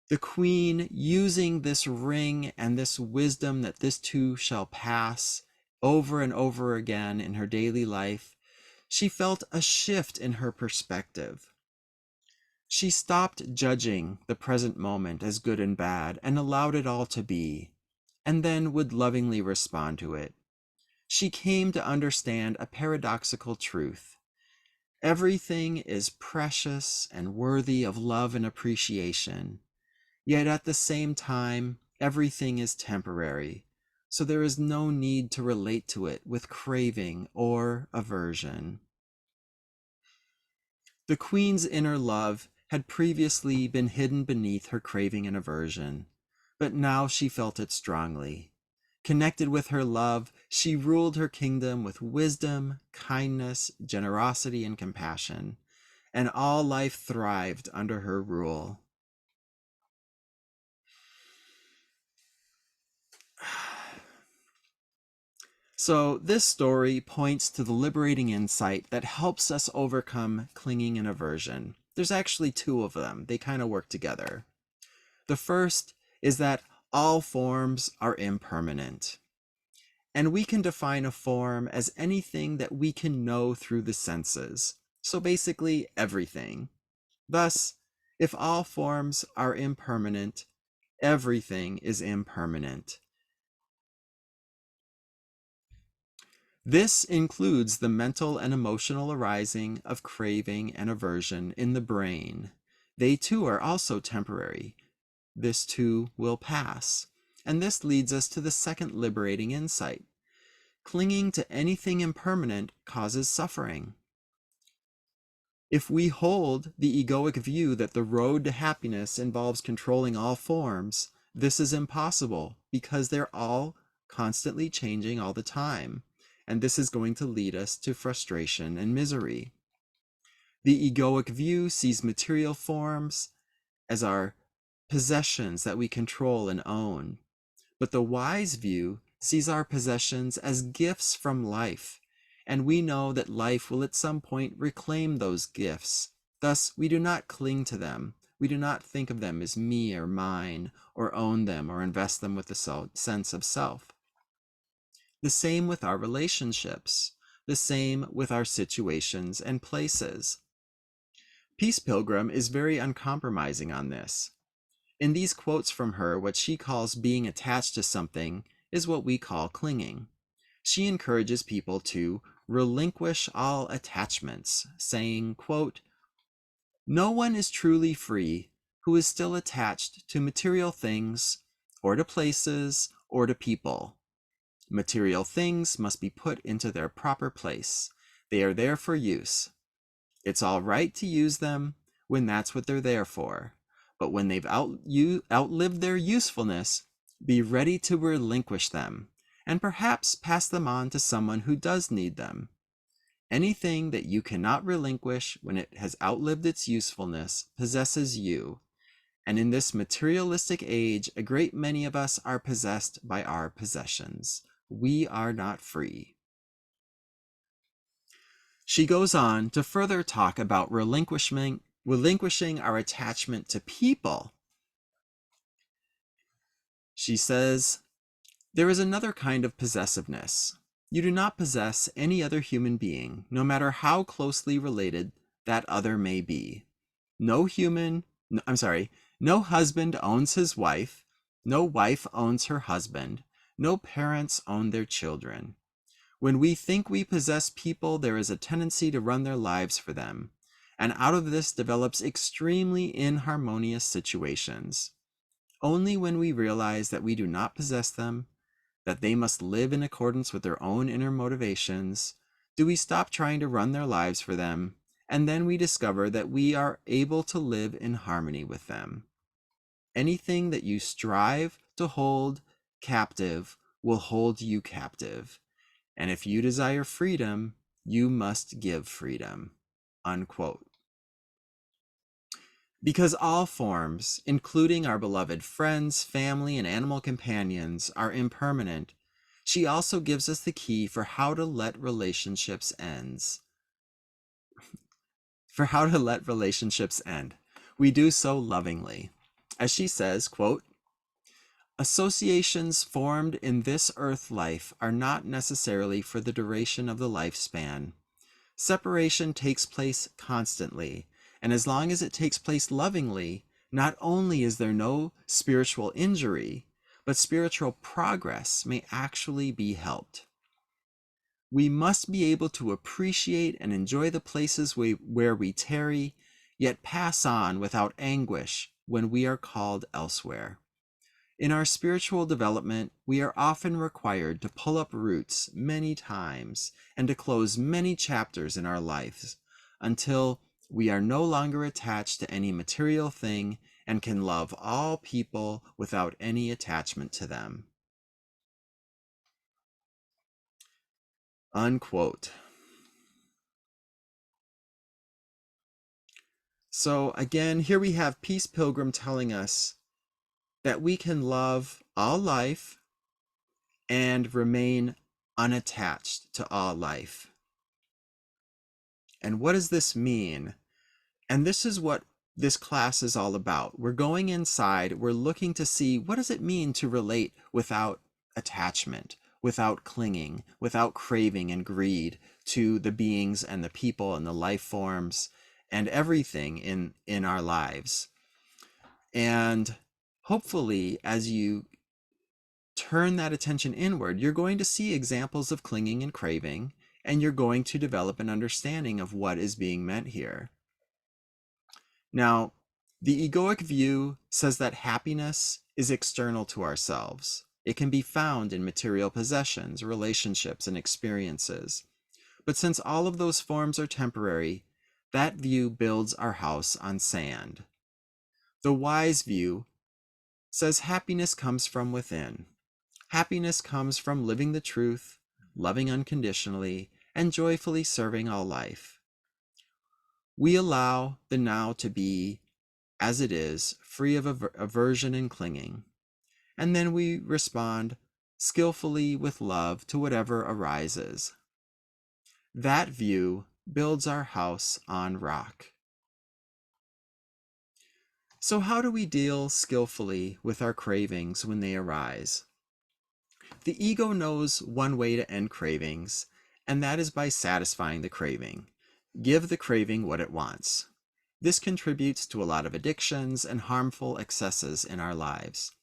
the queen, using this ring and this wisdom that this too shall pass over and over again in her daily life, she felt a shift in her perspective. She stopped judging the present moment as good and bad and allowed it all to be, and then would lovingly respond to it. She came to understand a paradoxical truth. Everything is precious and worthy of love and appreciation, yet at the same time, everything is temporary, so there is no need to relate to it with craving or aversion. The queen's inner love had previously been hidden beneath her craving and aversion, but now she felt it strongly. Connected with her love, she ruled her kingdom with wisdom, kindness, generosity, and compassion, and all life thrived under her rule. So this story points to the liberating insight that helps us overcome clinging and aversion. There's actually two of them. They kind of work together. The first is that all forms are impermanent. And we can define a form as anything that we can know through the senses. So basically everything. Thus, if all forms are impermanent, everything is impermanent. This includes the mental and emotional arising of craving and aversion in the brain. They too are also temporary. This too will pass. And this leads us to the second liberating insight. Clinging to anything impermanent causes suffering. If we hold the egoic view that the road to happiness involves controlling all forms, this is impossible because they're all constantly changing all the time. And this is going to lead us to frustration and misery. The egoic view sees material forms as our possessions that we control and own. But the wise view sees our possessions as gifts from life, and we know that life will at some point reclaim those gifts. Thus, we do not cling to them. We do not think of them as me or mine, or own them or invest them with a sense of self. The same with our relationships. The same with our situations and places. Peace Pilgrim is very uncompromising on this. In these quotes from her, what she calls being attached to something is what we call clinging. She encourages people to relinquish all attachments, saying, quote, "No one is truly free who is still attached to material things or to places or to people. Material things must be put into their proper place. They are there for use. It's all right to use them when that's what they're there for. But when they've outlived their usefulness, be ready to relinquish them and perhaps pass them on to someone who does need them. Anything that you cannot relinquish when it has outlived its usefulness possesses you. And in this materialistic age, a great many of us are possessed by our possessions. We are not free." She goes on to further talk about relinquishing our attachment to people. She says, "There is another kind of possessiveness. You do not possess any other human being, no matter how closely related that other may be. No husband owns his wife, no wife owns her husband, no parents own their children. When we think we possess people, there is a tendency to run their lives for them, and out of this develops extremely inharmonious situations. Only when we realize that we do not possess them, that they must live in accordance with their own inner motivations, do we stop trying to run their lives for them, and then we discover that we are able to live in harmony with them. Anything that you strive to hold captive will hold you captive. And if you desire freedom, you must give freedom." Unquote. Because all forms, including our beloved friends, family, and animal companions, are impermanent, she also gives us the key for how to let relationships end. We do so lovingly. As she says, quote, "Associations formed in this earth life are not necessarily for the duration of the lifespan. Separation takes place constantly, and as long as it takes place lovingly, not only is there no spiritual injury, but spiritual progress may actually be helped. We must be able to appreciate and enjoy the places where we tarry, yet pass on without anguish when we are called elsewhere. In our spiritual development, we are often required to pull up roots many times and to close many chapters in our lives until we are no longer attached to any material thing and can love all people without any attachment to them." Unquote. So again, here we have Peace Pilgrim telling us that we can love all life and remain unattached to all life. And what does this mean? And this is what this class is all about. We're going inside, we're looking to see what does it mean to relate without attachment, without clinging, without craving and greed to the beings and the people and the life forms and everything in our lives. And hopefully, as you turn that attention inward, you're going to see examples of clinging and craving, and you're going to develop an understanding of what is being meant here. Now, the egoic view says that happiness is external to ourselves. It can be found in material possessions, relationships, and experiences. But since all of those forms are temporary, that view builds our house on sand. The wise view says happiness comes from within. Happiness comes from living the truth, loving unconditionally, and joyfully serving all life. We allow the now to be as it is, free of aversion and clinging. And then we respond skillfully with love to whatever arises. That view builds our house on rock. So how do we deal skillfully with our cravings when they arise? The ego knows one way to end cravings, and that is by satisfying the craving. Give the craving what it wants. This contributes to a lot of addictions and harmful excesses in our lives.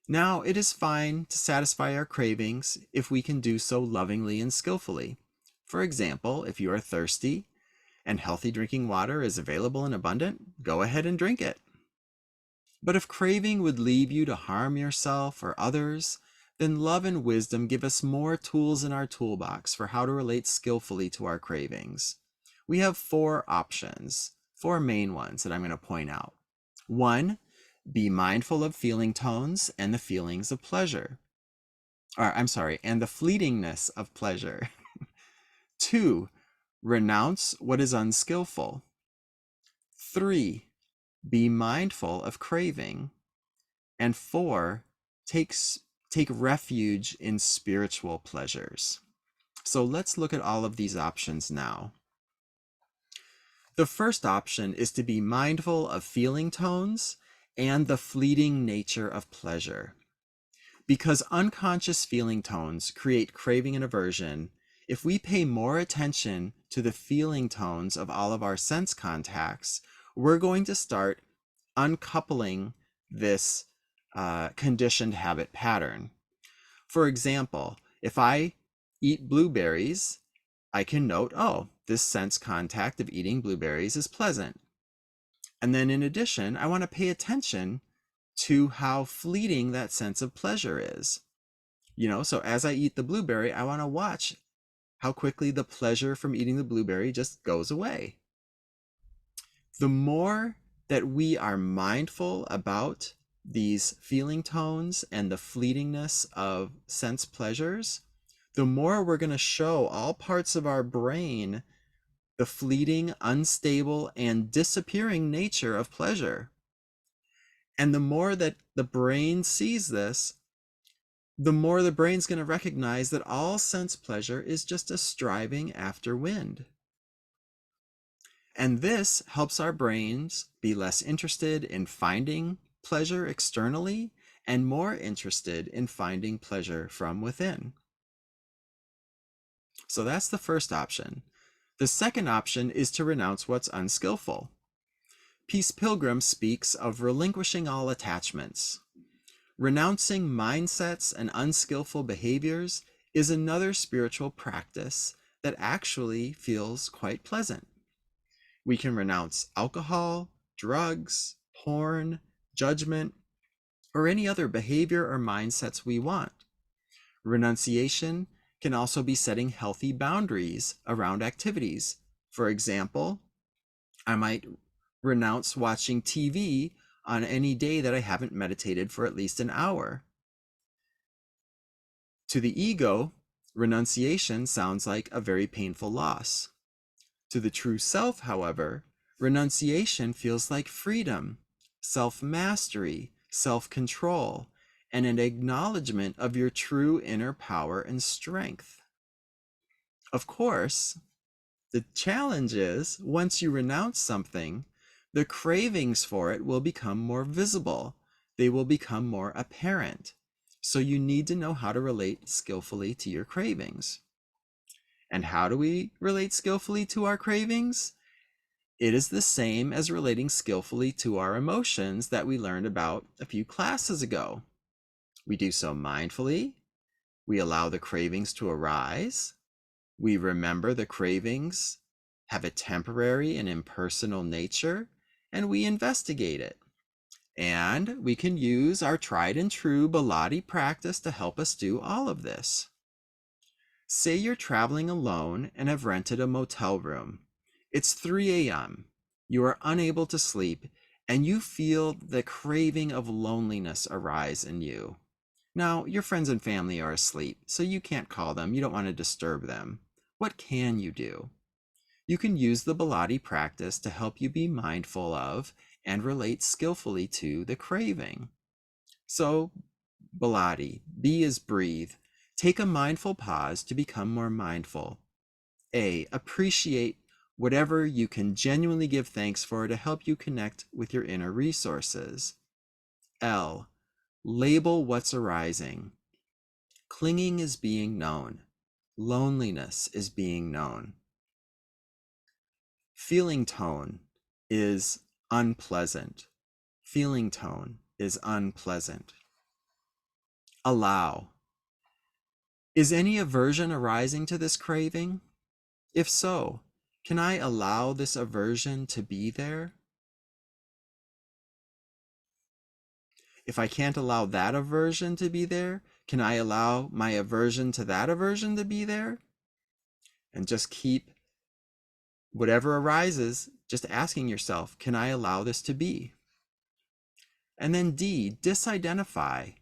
Now, it is fine to satisfy our cravings if we can do so lovingly and skillfully. For example, if you are thirsty and healthy drinking water is available and abundant, go ahead and drink it. But if craving would lead you to harm yourself or others, then love and wisdom give us more tools in our toolbox for how to relate skillfully to our cravings. We have 4 options, 4 main ones that I'm going to point out. 1, be mindful of feeling tones and the feelings of pleasure. And the fleetingness of pleasure. 2, renounce what is unskillful. 3, be mindful of craving. And 4, take refuge in spiritual pleasures. So let's look at all of these options now. The first option is to be mindful of feeling tones and the fleeting nature of pleasure. Because unconscious feeling tones create craving and aversion, if we pay more attention to the feeling tones of all of our sense contacts, we're going to start uncoupling this conditioned habit pattern. For example, if I eat blueberries, I can note, oh, this sense contact of eating blueberries is pleasant. And then in addition, I want to pay attention to how fleeting that sense of pleasure is. So as I eat the blueberry, I want to watch how quickly the pleasure from eating the blueberry just goes away. The more that we are mindful about these feeling tones and the fleetingness of sense pleasures, the more we're going to show all parts of our brain the fleeting, unstable, and disappearing nature of pleasure. And the more that the brain sees this, the more the brain's going to recognize that all sense pleasure is just a striving after wind. And this helps our brains be less interested in finding pleasure externally and more interested in finding pleasure from within. So that's the first option. The second option is to renounce what's unskillful. Peace Pilgrim speaks of relinquishing all attachments. Renouncing mindsets and unskillful behaviors is another spiritual practice that actually feels quite pleasant. We can renounce alcohol, drugs, porn, judgment, or any other behavior or mindsets we want. Renunciation can also be setting healthy boundaries around activities. For example, I might renounce watching TV on any day that I haven't meditated for at least an hour. To the ego, renunciation sounds like a very painful loss. To the true self, however, renunciation feels like freedom, self-mastery, self-control, and an acknowledgement of your true inner power and strength. Of course, the challenge is, once you renounce something, the cravings for it will become more visible. They will become more apparent. So you need to know how to relate skillfully to your cravings. And how do we relate skillfully to our cravings? It is the same as relating skillfully to our emotions that we learned about a few classes ago. We do so mindfully. We allow the cravings to arise. We remember the cravings have a temporary and impersonal nature, and we investigate it. And we can use our tried and true Bilotti practice to help us do all of this. Say you're traveling alone and have rented a motel room. It's 3 a.m. You are unable to sleep, and you feel the craving of loneliness arise in you. Now, your friends and family are asleep, so you can't call them. You don't want to disturb them. What can you do? You can use the Bilotti practice to help you be mindful of and relate skillfully to the craving. So, Bilotti, B is breathe. Take a mindful pause to become more mindful. A, appreciate whatever you can genuinely give thanks for to help you connect with your inner resources. L, label what's arising. Clinging is being known. Loneliness is being known. Feeling tone is unpleasant. Feeling tone is unpleasant. Allow. Is any aversion arising to this craving? If so, can I allow this aversion to be there? If I can't allow that aversion to be there, can I allow my aversion to that aversion to be there? And just keep whatever arises, just asking yourself, can I allow this to be? And then D, disidentify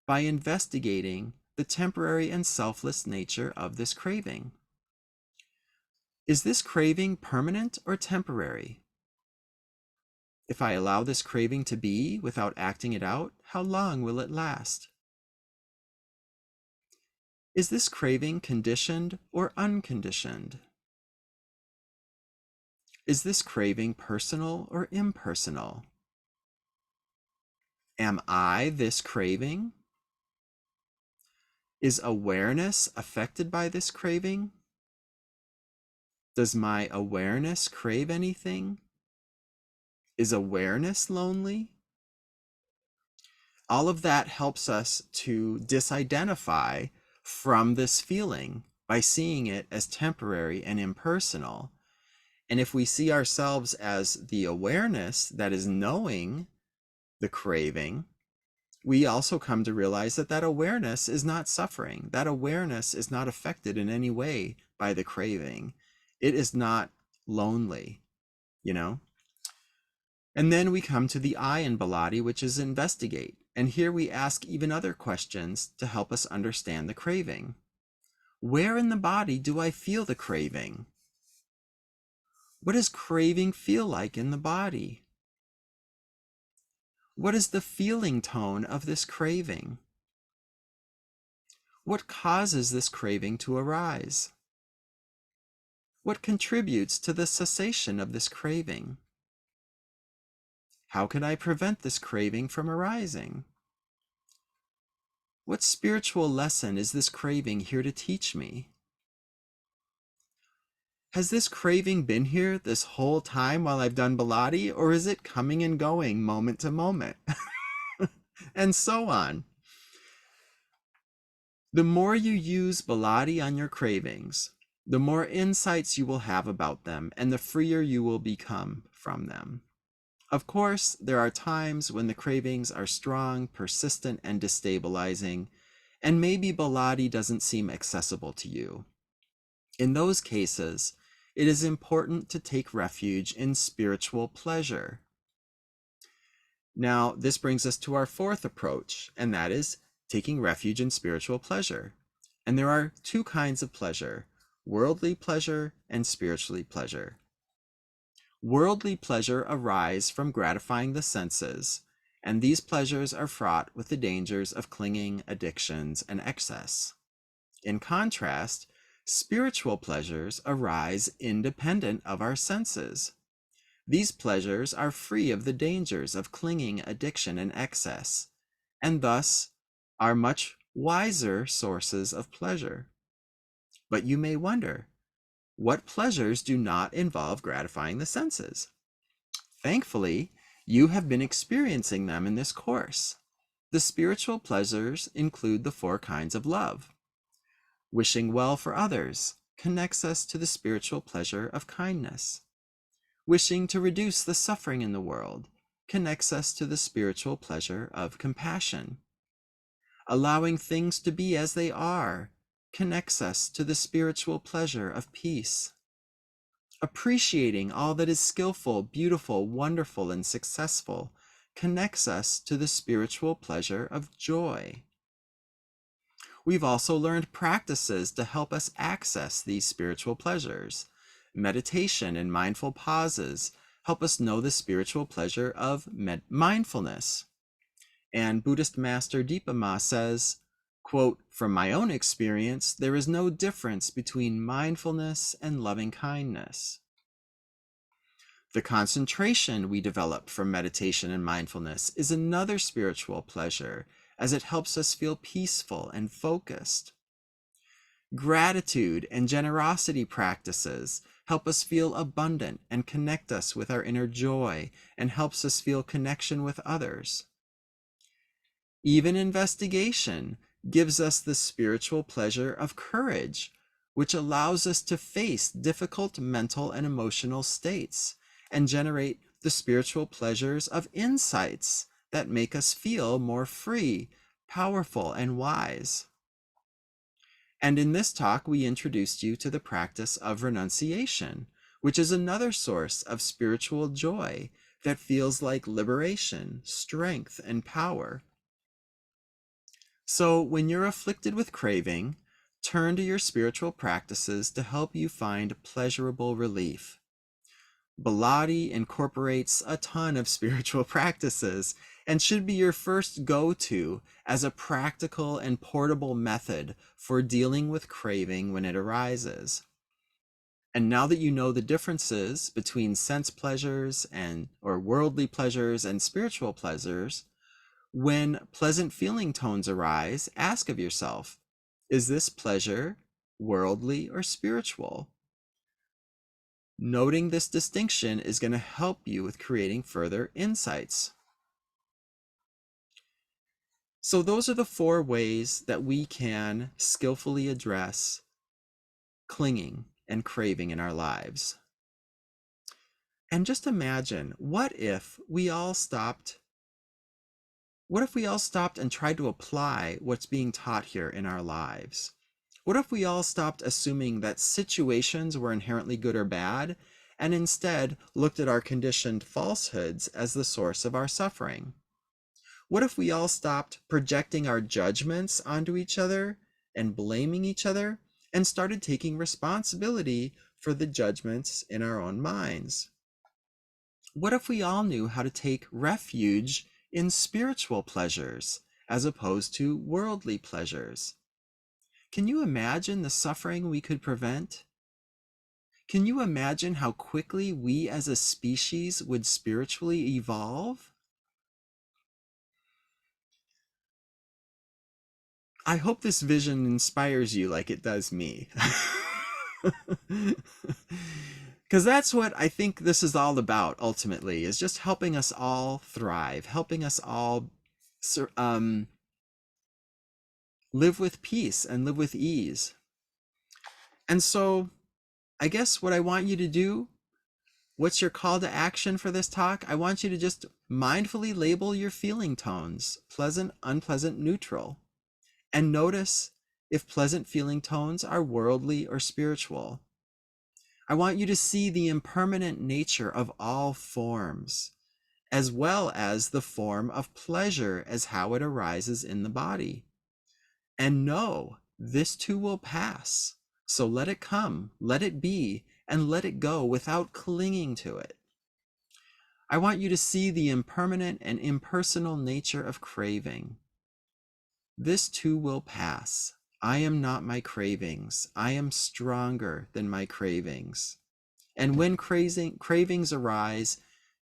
by investigating the temporary and selfless nature of this craving. Is this craving permanent or temporary? If I allow this craving to be without acting it out, how long will it last? Is this craving conditioned or unconditioned? Is this craving personal or impersonal? Am I this craving? Is awareness affected by this craving? Does my awareness crave anything? Is awareness lonely? All of that helps us to disidentify from this feeling by seeing it as temporary and impersonal. And if we see ourselves as the awareness that is knowing the craving, we also come to realize that that awareness is not suffering. That awareness is not affected in any way by the craving. It is not lonely, you know? And then we come to the I in Bilotti, which is investigate. And here we ask even other questions to help us understand the craving. Where in the body do I feel the craving? What does craving feel like in the body? What is the feeling tone of this craving? What causes this craving to arise? What contributes to the cessation of this craving? How can I prevent this craving from arising? What spiritual lesson is this craving here to teach me? Has this craving been here this whole time while I've done Bilotti, or is it coming and going moment to moment? And so on. The more you use Bilotti on your cravings, the more insights you will have about them and the freer you will become from them. Of course, there are times when the cravings are strong, persistent, and destabilizing, and maybe Bilotti doesn't seem accessible to you. In those cases, it is important to take refuge in spiritual pleasure. Now, this brings us to our fourth approach, and that is taking refuge in spiritual pleasure. And there are two kinds of pleasure, worldly pleasure and spiritually pleasure. Worldly pleasure arise from gratifying the senses, and these pleasures are fraught with the dangers of clinging, addictions, and excess. In contrast, spiritual pleasures arise independent of our senses. These pleasures are free of the dangers of clinging, addiction, and excess, and thus are much wiser sources of pleasure. But you may wonder, What pleasures do not involve gratifying the senses? Thankfully, you have been experiencing them in this course. The spiritual pleasures include the 4 kinds of love. Wishing well for others connects us to the spiritual pleasure of kindness. Wishing to reduce the suffering in the world connects us to the spiritual pleasure of compassion. Allowing things to be as they are connects us to the spiritual pleasure of peace. Appreciating all that is skillful, beautiful, wonderful, and successful connects us to the spiritual pleasure of joy. We've also learned practices to help us access these spiritual pleasures. Meditation and mindful pauses help us know the spiritual pleasure of mindfulness. And Buddhist master Dipa Ma says, quote, "From my own experience, there is no difference between mindfulness and loving kindness." The concentration we develop from meditation and mindfulness is another spiritual pleasure, as it helps us feel peaceful and focused. Gratitude and generosity practices help us feel abundant and connect us with our inner joy, and helps us feel connection with others. Even investigation gives us the spiritual pleasure of courage, which allows us to face difficult mental and emotional states and generate the spiritual pleasures of insights that make us feel more free, powerful, and wise. And in this talk, we introduced you to the practice of renunciation, which is another source of spiritual joy that feels like liberation, strength, and power. So when you're afflicted with craving, turn to your spiritual practices to help you find pleasurable relief. Bilotti incorporates a ton of spiritual practices and should be your first go-to as a practical and portable method for dealing with craving when it arises. And now that you know the differences between sense pleasures or worldly pleasures and spiritual pleasures, when pleasant feeling tones arise, ask of yourself, is this pleasure worldly or spiritual? Noting this distinction is going to help you with creating further insights. So those are the 4 ways that we can skillfully address clinging and craving in our lives. And just imagine, what if we all stopped and tried to apply what's being taught here in our lives? What if we all stopped assuming that situations were inherently good or bad, and instead looked at our conditioned falsehoods as the source of our suffering? What if we all stopped projecting our judgments onto each other and blaming each other, and started taking responsibility for the judgments in our own minds? What if we all knew how to take refuge in spiritual pleasures as opposed to worldly pleasures? Can you imagine the suffering we could prevent? Can you imagine how quickly we as a species would spiritually evolve? I hope this vision inspires you like it does me. Because that's what I think this is all about ultimately, is just helping us all thrive, helping us all live with peace and live with ease. And so I guess what I want you to do, what's your call to action for this talk? I want you to just mindfully label your feeling tones, pleasant, unpleasant, neutral, and notice if pleasant feeling tones are worldly or spiritual. I want you to see the impermanent nature of all forms, as well as the form of pleasure as how it arises in the body. And know this too will pass. So let it come, let it be, and let it go without clinging to it. I want you to see the impermanent and impersonal nature of craving. This too will pass. I am not my cravings. I am stronger than my cravings. And when cravings arise,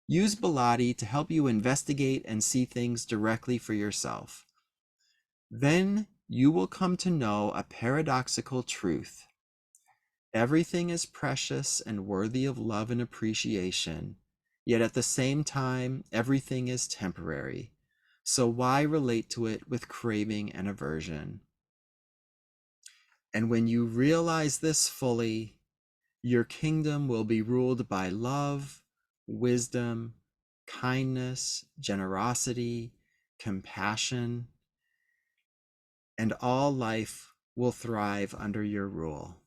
use Bilotti to help you investigate and see things directly for yourself. Then you will come to know a paradoxical truth. Everything is precious and worthy of love and appreciation, yet at the same time, everything is temporary. So why relate to it with craving and aversion? And when you realize this fully, your kingdom will be ruled by love, wisdom, kindness, generosity, compassion, and all life will thrive under your rule.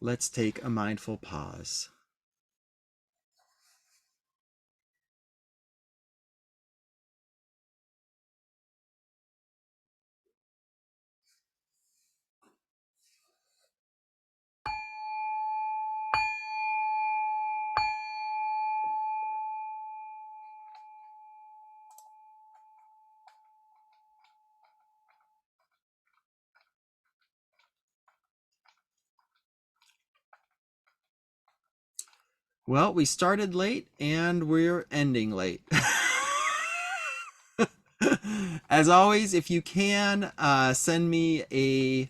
Let's take a mindful pause. Well, we started late and we're ending late. As always, if you can, send me a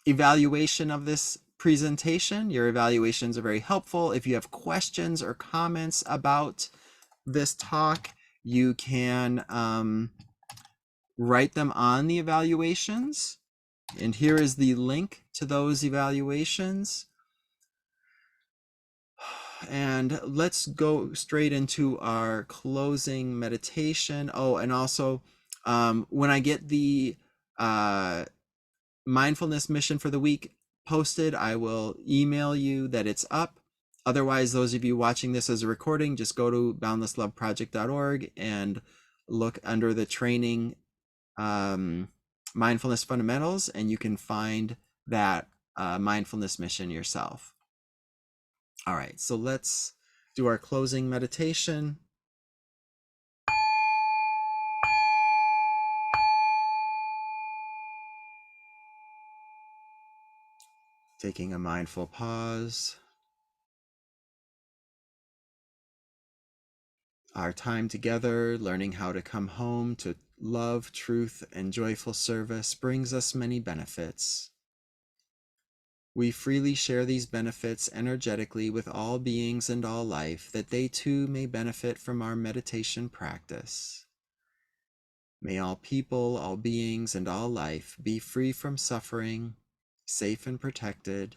evaluation of this presentation. Your evaluations are very helpful. If you have questions or comments about this talk, you can write them on the evaluations. And here is the link to those evaluations. And let's go straight into our closing meditation. Oh, and also when I get the mindfulness mission for the week posted, I will email you that it's up. Otherwise, those of you watching this as a recording, just go to boundlessloveproject.org and look under the training mindfulness fundamentals, and you can find that mindfulness mission yourself. All right, so let's do our closing meditation. Taking a mindful pause. Our time together, learning how to come home to love, truth, and joyful service brings us many benefits. We freely share these benefits energetically with all beings and all life, that they too may benefit from our meditation practice. May all people, all beings, and all life be free from suffering, safe and protected,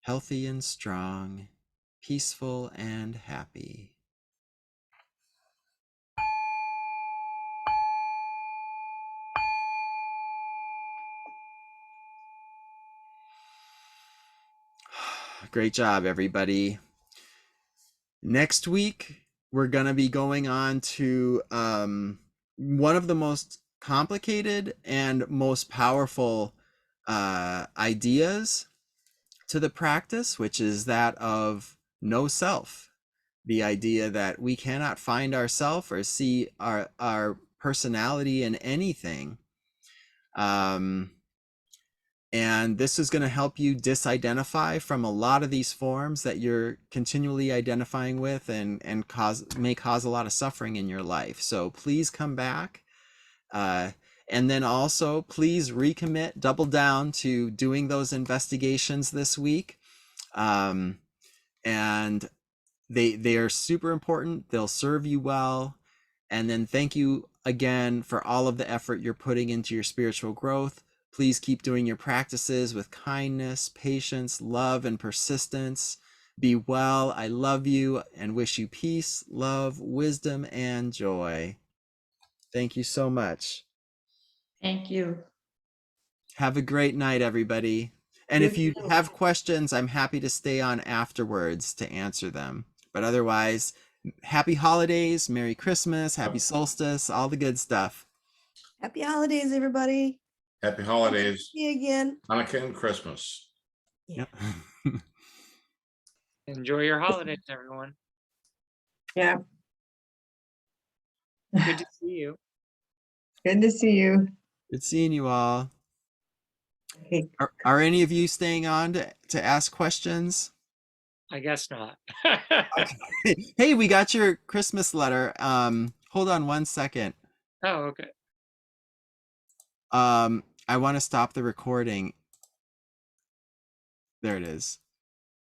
healthy and strong, peaceful and happy. Great job, everybody. Next week, we're going to be going on to one of the most complicated and most powerful ideas to the practice, which is that of no self. The idea that we cannot find ourself or see our personality in anything. And this is going to help you disidentify from a lot of these forms that you're continually identifying with and may cause a lot of suffering in your life. So please come back. And then also please recommit, double down to doing those investigations this week. And they are super important. They'll serve you well. And then thank you again for all of the effort you're putting into your spiritual growth. Please keep doing your practices with kindness, patience, love, and persistence. Be well. I love you and wish you peace, love, wisdom, and joy. Thank you so much. Thank you. Have a great night, everybody. And if you have questions, I'm happy to stay on afterwards to answer them. But otherwise, happy holidays, Merry Christmas, Happy Solstice, all the good stuff. Happy holidays, everybody. Happy holidays. See you again. Hanukkah and Christmas. Yeah. Yep. Enjoy your holidays, everyone. Yeah. Good to see you. Good to see you. Good seeing you all. Okay. Are any of you staying on to ask questions? I guess not. Hey, we got your Christmas letter. Hold on one second. Oh, okay. I want to stop the recording. There it is.